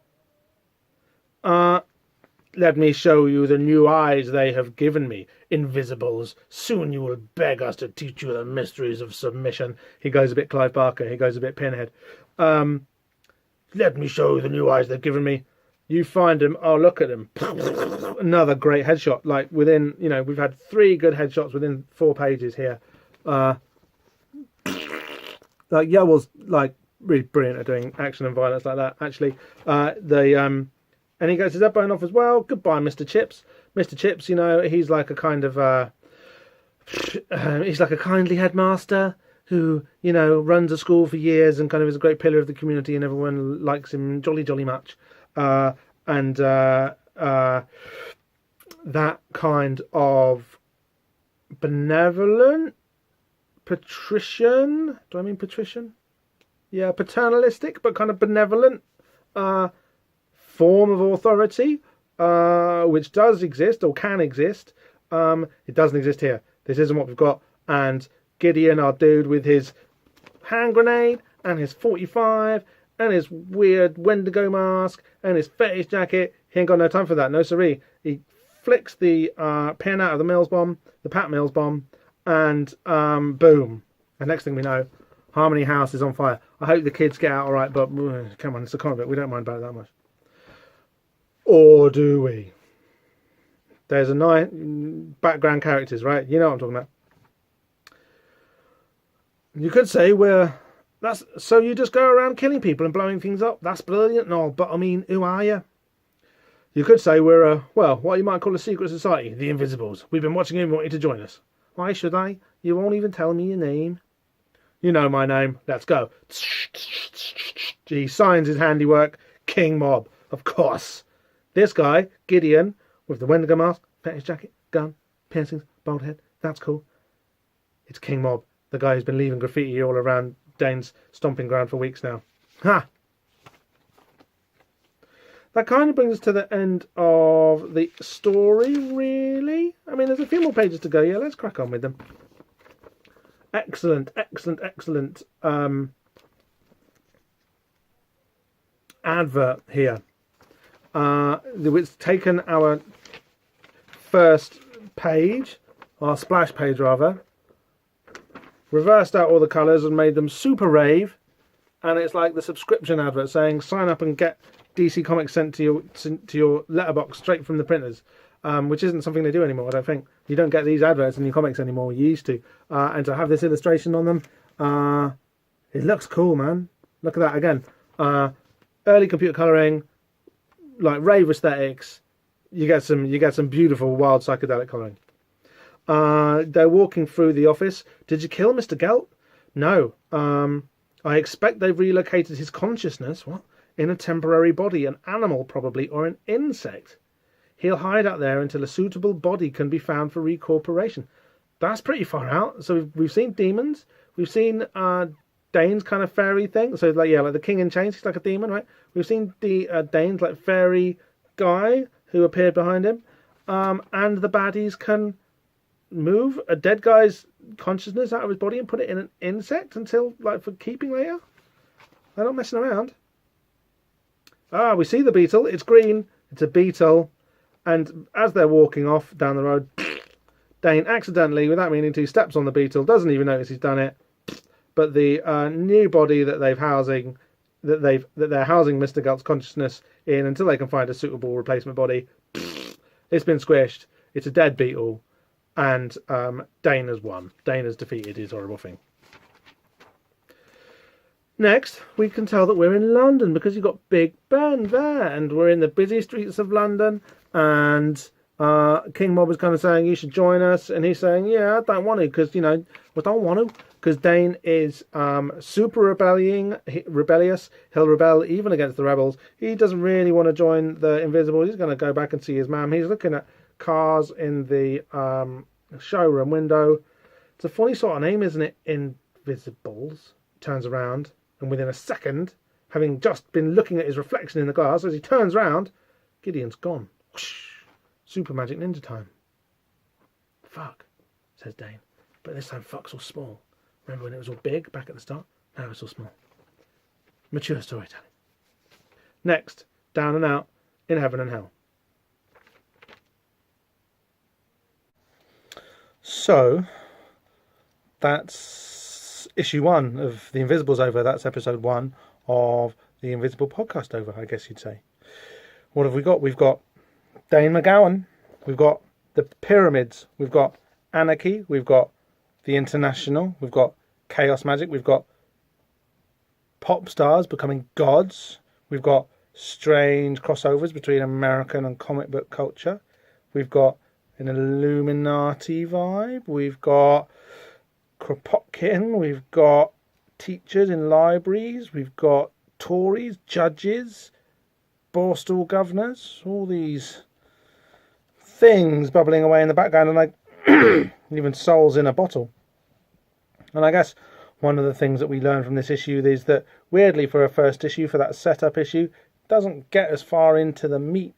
Speaker 1: Let me show you the new eyes they have given me, invisibles. Soon you will beg us to teach you the mysteries of submission. He goes a bit Clive Barker. He goes a bit Pinhead. Let me show you the new eyes they've given me. You find him. Oh, look at him. Another great headshot. Within, we've had 3 good headshots within 4 pages here. Yowell's really brilliant at doing action and violence like that. Actually, and he gets his head blown off as well. Goodbye, Mr. Chips. Mr. Chips, he's like a kind of he's like a kindly headmaster who, runs a school for years and kind of is a great pillar of the community, and everyone likes him jolly, jolly much. And that kind of benevolent, patrician, do I mean patrician? Yeah, paternalistic, but kind of benevolent form of authority, which does exist or can exist. It doesn't exist here. This isn't what we've got. And Gideon, our dude with his hand grenade and his 45 and his weird Wendigo mask and his fetish jacket, he ain't got no time for that. No siree. He flicks the pin out of the Pat Mills bomb, and boom. And next thing we know, Harmony House is on fire. I hope the kids get out all right, but come on, it's a comic book. We don't mind about it that much. Or do we? There's a nice background characters, right? You know what I'm talking about. You could say so you just go around killing people and blowing things up. That's brilliant and all, but I mean, who are you? You could say we're what you might call a secret society, the Invisibles. We've been watching you and want you to join us. Why should I? You won't even tell me your name. You know my name. Let's go. He signs his handiwork. King Mob, of course. This guy, Gideon, with the Wendigo mask, fetish jacket, gun, piercings, bald head. That's cool. It's King Mob, the guy who's been leaving graffiti all around Dane's stomping ground for weeks now. Ha! That kind of brings us to the end of the story, really. I mean, there's a few more pages to go. Yeah, let's crack on with them. Excellent, excellent, excellent advert here. It's taken our first page, our splash page rather, reversed out all the colours and made them super rave, and it's like the subscription advert saying sign up and get DC Comics sent to your letterbox straight from the printers, which isn't something they do anymore. I don't think you don't get these adverts in your comics anymore. You used to, and to have this illustration on them, it looks cool, man. Look at that again. Early computer colouring, like rave aesthetics. You get some beautiful wild psychedelic colouring. They're walking through the office. Did you kill Mr. Gelt? No. I expect they've relocated his consciousness. What? In a temporary body, an animal probably, or an insect. He'll hide out there until a suitable body can be found for recorporation. That's pretty far out. So we've seen demons. We've seen Dane's kind of fairy thing. So like the King in Chains, he's like a demon, right? We've seen Dane's like fairy guy who appeared behind him. And the baddies can move a dead guy's consciousness out of his body and put it in an insect until like for keeping later. They're not messing around. We see the beetle. It's green. It's a beetle. And as they're walking off down the road, Dane accidentally, without meaning to, steps on the beetle. Doesn't even notice he's done it. But the new body that they're housing Mr. Gelt's consciousness in until they can find a suitable replacement body, it's been squished. It's a dead beetle, and Dane has won. Dane has defeated his horrible thing. Next, we can tell that we're in London because you've got Big Ben there, and we're in the busy streets of London, and King Mob is kind of saying, you should join us, and he's saying, yeah, I don't want to, because, because Dane is super rebellious. He'll rebel even against the rebels. He doesn't really want to join the Invisibles. He's going to go back and see his mum. He's looking at cars in the showroom window. It's a funny sort of name, isn't it? Invisibles. Turns around, and within a second, having just been looking at his reflection in the glass, as he turns round, Gideon's gone. Whoosh. Super magic ninja time. Fuck, says Dane. But this time fuck's all small. Remember when it was all big back at the start? Now it's all small. Mature storytelling. Next, Down and Out in Heaven and Hell. So, that's issue 1 of The Invisibles over. That's episode 1 of the Invisible podcast over, I guess you'd say. What have we got? We've got Dane McGowan. We've got the Pyramids. We've got Anarchy. We've got the International. We've got Chaos Magic. We've got pop stars becoming gods. We've got strange crossovers between American and comic book culture. We've got an Illuminati vibe. We've got Kropotkin. We've got teachers in libraries. We've got Tories, judges, Borstal governors. All these things bubbling away in the background, and like even souls in a bottle. And I guess one of the things that we learn from this issue is that, weirdly, for a first issue, for that setup issue, doesn't get as far into the meat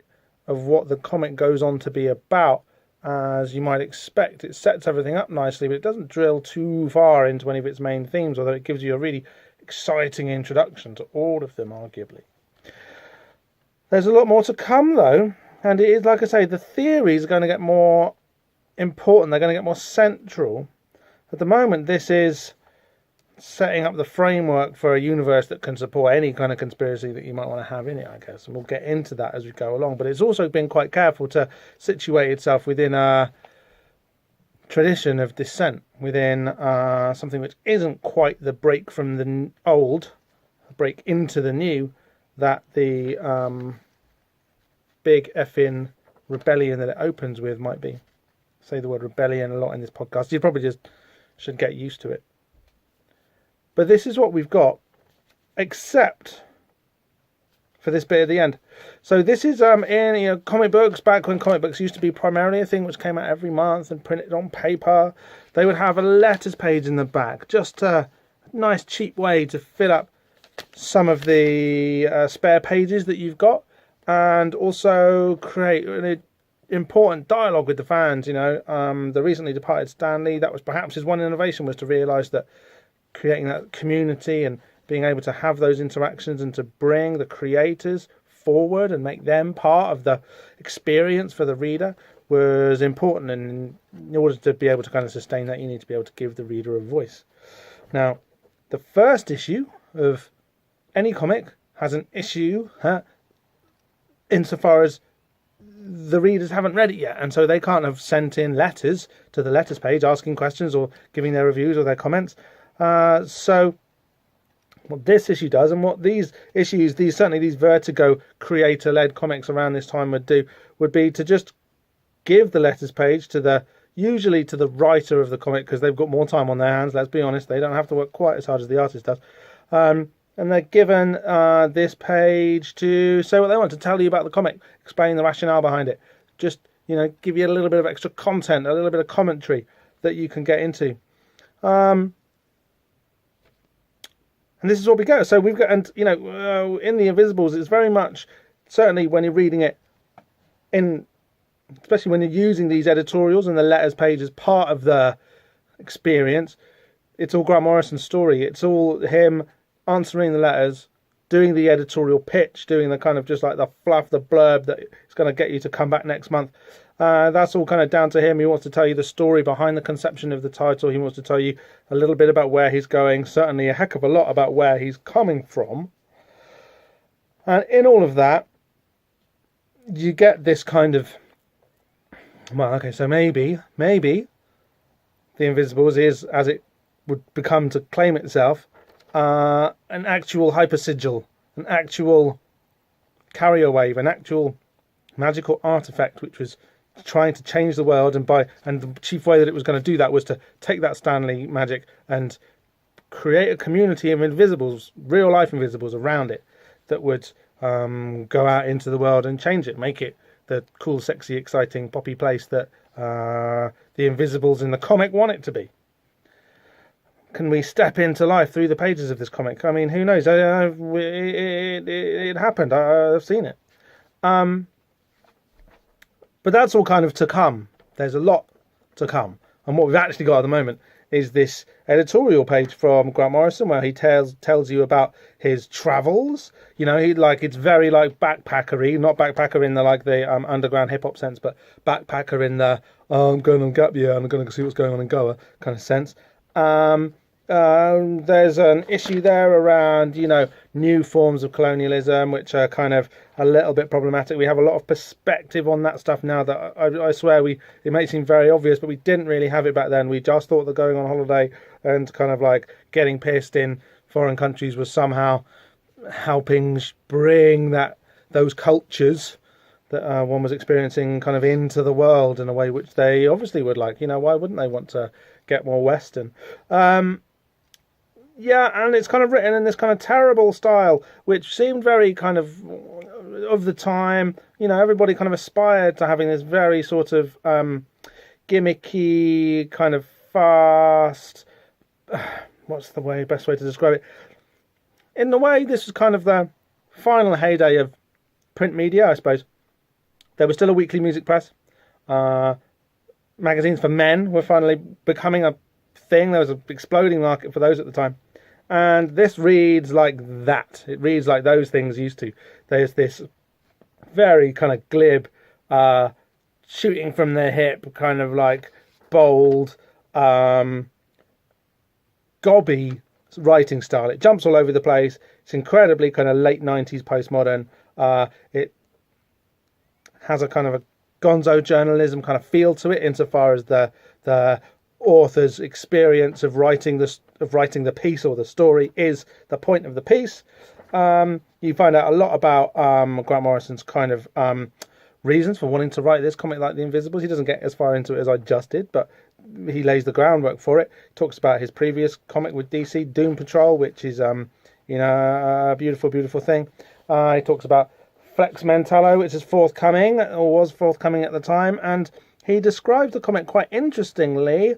Speaker 1: of what the comic goes on to be about as you might expect. It sets everything up nicely, but it doesn't drill too far into any of its main themes, although it gives you a really exciting introduction to all of them, arguably. There's a lot more to come, though, and it is, like I say, the theories are going to get more important. They're going to get more central. At the moment, this is setting up the framework for a universe that can support any kind of conspiracy that you might want to have in it, I guess. And we'll get into that as we go along. But it's also been quite careful to situate itself within a tradition of dissent, within something which isn't quite the break from the old, break into the new, that the big effing rebellion that it opens with might be. I say the word rebellion a lot in this podcast. You probably just should get used to it. But this is what we've got, except for this bit at the end. So this is in comic books, back when comic books used to be primarily a thing which came out every month and printed on paper. They would have a letters page in the back, just a nice cheap way to fill up some of the spare pages that you've got, and also create an important dialogue with the fans. The recently departed Stan Lee, that was perhaps his one innovation, was to realise that creating that community and being able to have those interactions and to bring the creators forward and make them part of the experience for the reader was important. And in order to be able to kind of sustain that, you need to be able to give the reader a voice. Now, the first issue of any comic has an issue insofar as the readers haven't read it yet, and so they can't have sent in letters to the letters page asking questions or giving their reviews or their comments. So what this issue does, and what these issues, certainly these Vertigo creator-led comics around this time would do, would be to just give the letters page usually to the writer of the comic, because they've got more time on their hands. Let's be honest, they don't have to work quite as hard as the artist does. And they're given this page to say what they want, to tell you about the comic, explain the rationale behind it, just give you a little bit of extra content, a little bit of commentary that you can get into. And this is what we go. So we've got, in the Invisibles, it's very much, certainly when you're reading it, especially when you're using these editorials and the letters page as part of the experience, it's all Grant Morrison's story. It's all him answering the letters, doing the editorial pitch, doing the kind of just like the fluff, the blurb that it's going to get you to come back next month. That's all kind of down to him. He wants to tell you the story behind the conception of the title. He wants to tell you a little bit about where he's going, certainly a heck of a lot about where he's coming from. And in all of that, you get this kind of, so maybe The Invisibles is, as it would become to claim itself, an actual hypersigil, an actual carrier wave, an actual magical artifact which was trying to change the world, and the chief way that it was going to do that was to take that Stan Lee magic and create a community of invisibles, real life invisibles around it, that would go out into the world and change it, make it the cool, sexy, exciting, poppy place that the invisibles in the comic want it to be. Can we step into life through the pages of this comic? I mean, who knows? It happened. I've seen it. But that's all kind of to come. There's a lot to come. And what we've actually got at the moment is this editorial page from Grant Morrison, where he tells you about his travels. It's very like backpackery, not backpacker in the underground hip hop sense, but backpacker in the I'm going on gap year and I'm going to see what's going on in Goa kind of sense. There's an issue there around, new forms of colonialism, which are kind of a little bit problematic. We have a lot of perspective on that stuff now that I swear it may seem very obvious, but we didn't really have it back then. We just thought that going on holiday and kind of like getting pissed in foreign countries was somehow helping bring those cultures that one was experiencing kind of into the world in a way which they obviously would like. Why wouldn't they want to get more Western? And it's kind of written in this kind of terrible style, which seemed very kind of the time. Everybody kind of aspired to having this very sort of gimmicky, kind of fast. What's the best way to describe it? In a way, this was kind of the final heyday of print media, I suppose. There was still a weekly music press. Magazines for men were finally becoming a thing. There was an exploding market for those at the time. And this reads like that. It reads like those things used to. There's this very kind of glib, shooting from the hip, kind of like bold, gobby writing style. It jumps all over the place. It's incredibly kind of late 90s postmodern. It has a kind of a gonzo journalism kind of feel to it, insofar as the author's experience of writing the piece or the story is the point of the piece. You find out a lot about Grant Morrison's kind of reasons for wanting to write this comic like The Invisibles. He doesn't get as far into it as I just did, but he lays the groundwork for it. Talks about his previous comic with DC, Doom Patrol, which is a beautiful thing. He talks about Flex Mentallo, which is forthcoming, or was forthcoming at the time, and he describes the comic quite interestingly.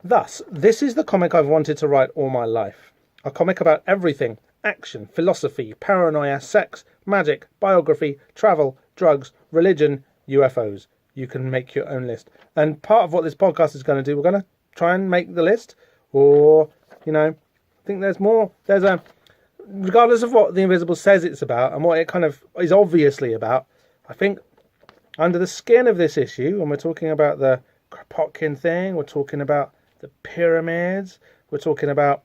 Speaker 1: Thus, this is the comic I've wanted to write all my life. A comic about everything: action, philosophy, paranoia, sex, magic, biography, travel, drugs, religion, UFOs. You can make your own list. And part of what this podcast is going to do, we're going to try and make the list, or, I think there's more. Regardless of what The Invisible says it's about and what it kind of is obviously about, I think under the skin of this issue, when we're talking about the Kropotkin thing, we're talking about the pyramids, we're talking about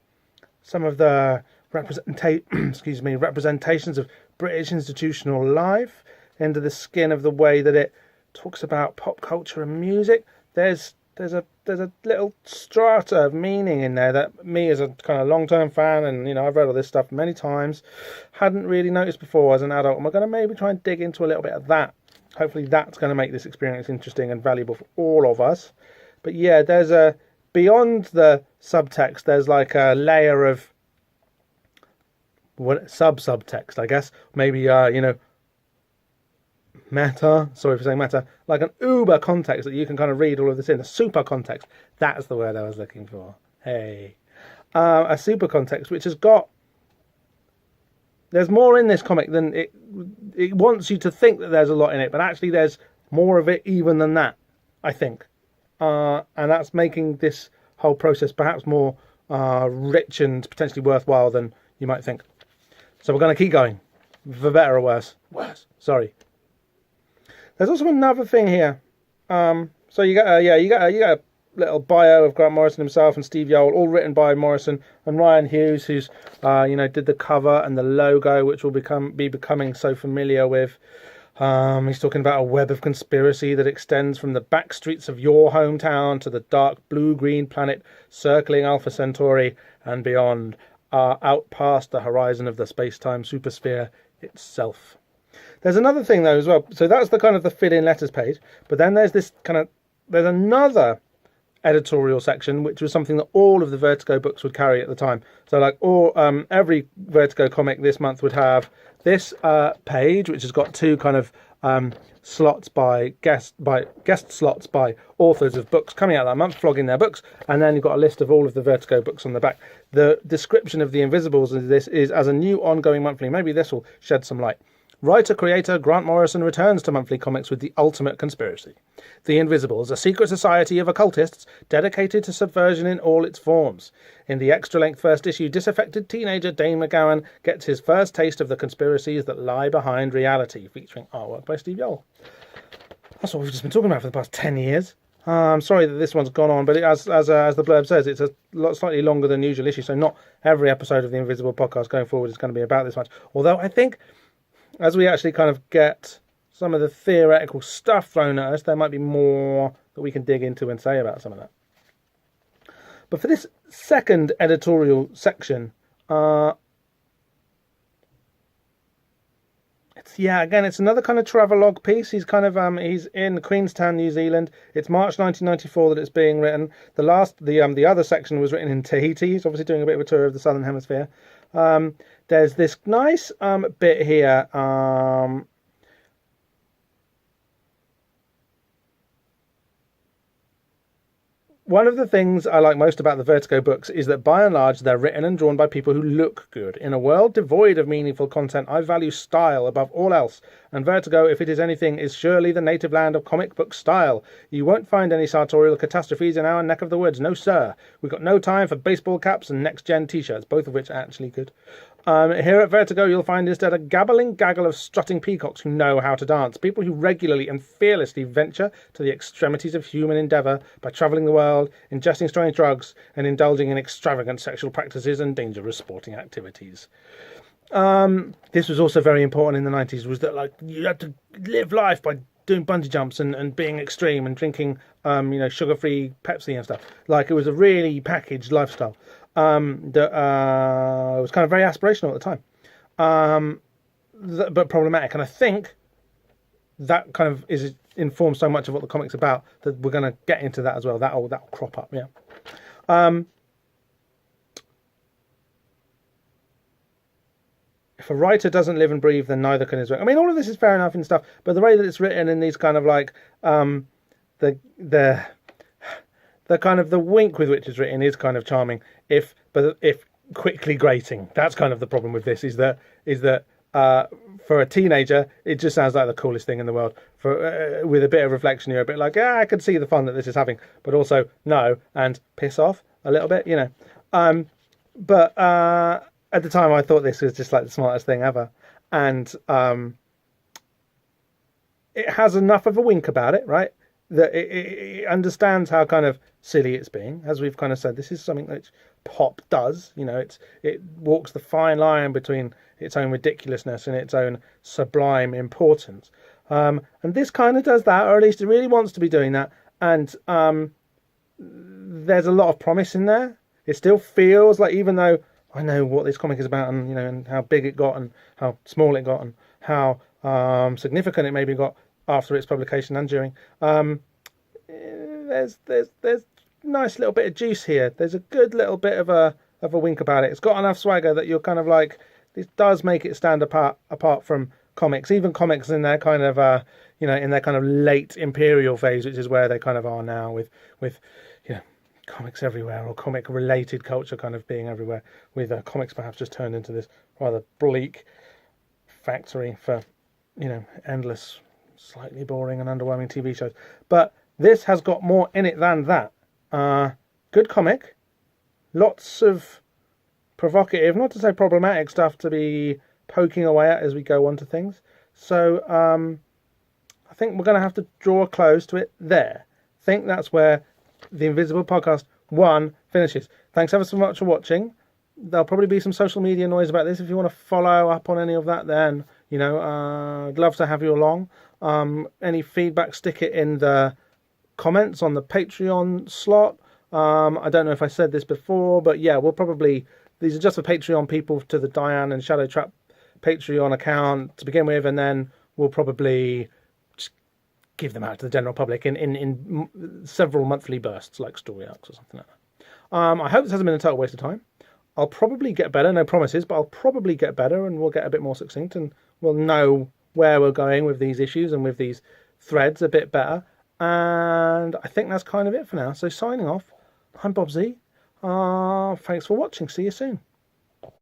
Speaker 1: some of the representations of British institutional life, under the skin of the way that it talks about pop culture and music, there's a little strata of meaning in there that me, as a kind of long-term fan, and I've read all this stuff many times, hadn't really noticed before as an adult, and we're going to maybe try and dig into a little bit of that. Hopefully that's going to make this experience interesting and valuable for all of us. But yeah, there's beyond the subtext, there's like a layer of subtext, I guess. Maybe meta, sorry for saying meta, like an uber context that you can kind of read all of this in. A super context, that's the word I was looking for. Hey. A super context which has got, there's more in this comic than it wants you to think that there's a lot in it, but actually there's more of it even than that, I think. And that's making this whole process perhaps more rich and potentially worthwhile than you might think. So we're going to keep going, for better or worse. Sorry. There's also another thing here. So you got a little bio of Grant Morrison himself and Steve Yoel, all written by Morrison, and Ryan Hughes, who's did the cover and the logo, which will be becoming so familiar with. He's talking about a web of conspiracy that extends from the back streets of your hometown to the dark blue-green planet circling Alpha Centauri and beyond, out past the horizon of the space-time supersphere itself. There's another thing though as well. So that's the kind of the fill-in letters page. But then there's there's another editorial section, which was something that all of the Vertigo books would carry at the time. So like every Vertigo comic this month would have this page, which has got two kind of slots by guest slots by authors of books coming out that month, flogging their books, and then you've got a list of all of the Vertigo books on the back. The description of The Invisibles of this is as a new ongoing monthly. Maybe this will shed some light. Writer-creator Grant Morrison returns to monthly comics with the ultimate conspiracy. The Invisibles, a secret society of occultists dedicated to subversion in all its forms. In the extra-length first issue, disaffected teenager Dane McGowan gets his first taste of the conspiracies that lie behind reality, featuring artwork by Steve Yoel. That's what we've just been talking about for the past 10 years. I'm sorry that this one's gone on, but as the blurb says, it's a slightly longer than usual issue, so not every episode of the Invisible podcast going forward is going to be about this much. Although I think, as we actually kind of get some of the theoretical stuff thrown at us, there might be more that we can dig into and say about some of that. But for this second editorial section, it's another kind of travelogue piece. He's kind of he's in Queenstown, New Zealand. It's March 1994 that it's being written. The other section was written in Tahiti. He's obviously doing a bit of a tour of the Southern Hemisphere. There's this nice bit here. One of the things I like most about the Vertigo books is that by and large they're written and drawn by people who look good. In a world devoid of meaningful content, I value style above all else, and Vertigo, if it is anything, is surely the native land of comic book style. You won't find any sartorial catastrophes in our neck of the woods, no sir. We've got no time for baseball caps and next-gen t-shirts, both of which are actually good. Here at Vertigo, you'll find instead a gabbling gaggle of strutting peacocks who know how to dance, people who regularly and fearlessly venture to the extremities of human endeavour by travelling the world, ingesting strange drugs, and indulging in extravagant sexual practices and dangerous sporting activities. This was also very important in the 90s, was that you had to live life by doing bungee jumps and being extreme and drinking sugar-free Pepsi and stuff. It was a really packaged lifestyle. That was kind of very aspirational at the time, but problematic. And I think that kind of informs so much of what the comic's about that we're going to get into that as well. That'll crop up, yeah. If a writer doesn't live and breathe, then neither can his work. I mean, all of this is fair enough and stuff, but the way that it's written in these kind of like the kind of the wink with which it's written is kind of charming. If quickly grating, that's kind of the problem with this. Is that for a teenager, it just sounds like the coolest thing in the world. For with a bit of reflection, you're a bit like, I can see the fun that this is having, but also no, and piss off a little bit, you know. But at the time, I thought this was just like the smartest thing ever, and it has enough of a wink about it, right? That it understands how kind of silly it's being. As we've kind of said, this is something that pop does. You know, it walks the fine line between its own ridiculousness and its own sublime importance. And this kind of does that, or at least it really wants to be doing that. And there's a lot of promise in there. It still feels like, even though I know what this comic is about, and you know, and how big it got, and how small it got, and how significant it maybe got after its publication and during. There's nice little bit of juice here. There's a good little bit of a wink about it. It's got enough swagger that you're kind of like, this does make it stand apart from comics, even comics in their kind of in their kind of late imperial phase, which is where they kind of are now with comics everywhere, or comic related culture kind of being everywhere, with comics perhaps just turned into this rather bleak factory for endless, slightly boring and underwhelming TV shows. But this has got more in it than that. Good comic, lots of provocative, not to say problematic stuff to be poking away at as we go on to things. So I think we're going to have to draw a close to it there. I think that's where the Invisible Podcast 1 finishes. Thanks ever so much for watching. There'll probably be some social media noise about this. If you want to follow up on any of that, then I'd love to have you along. Any feedback, stick it in the comments on the Patreon slot. I don't know if I said this before, but yeah, these are just for Patreon people, to the Diane and Shadow Trap Patreon account to begin with, and then we'll probably just give them out to the general public in several monthly bursts, like story arcs or something like that. I hope this hasn't been a total waste of time. I'll probably get better, no promises, but I'll probably get better, and we'll get a bit more succinct, and we'll know where we're going with these issues and with these threads a bit better. And I think that's kind of it for now. So signing off, I'm Bob Z. Thanks for watching. See you soon.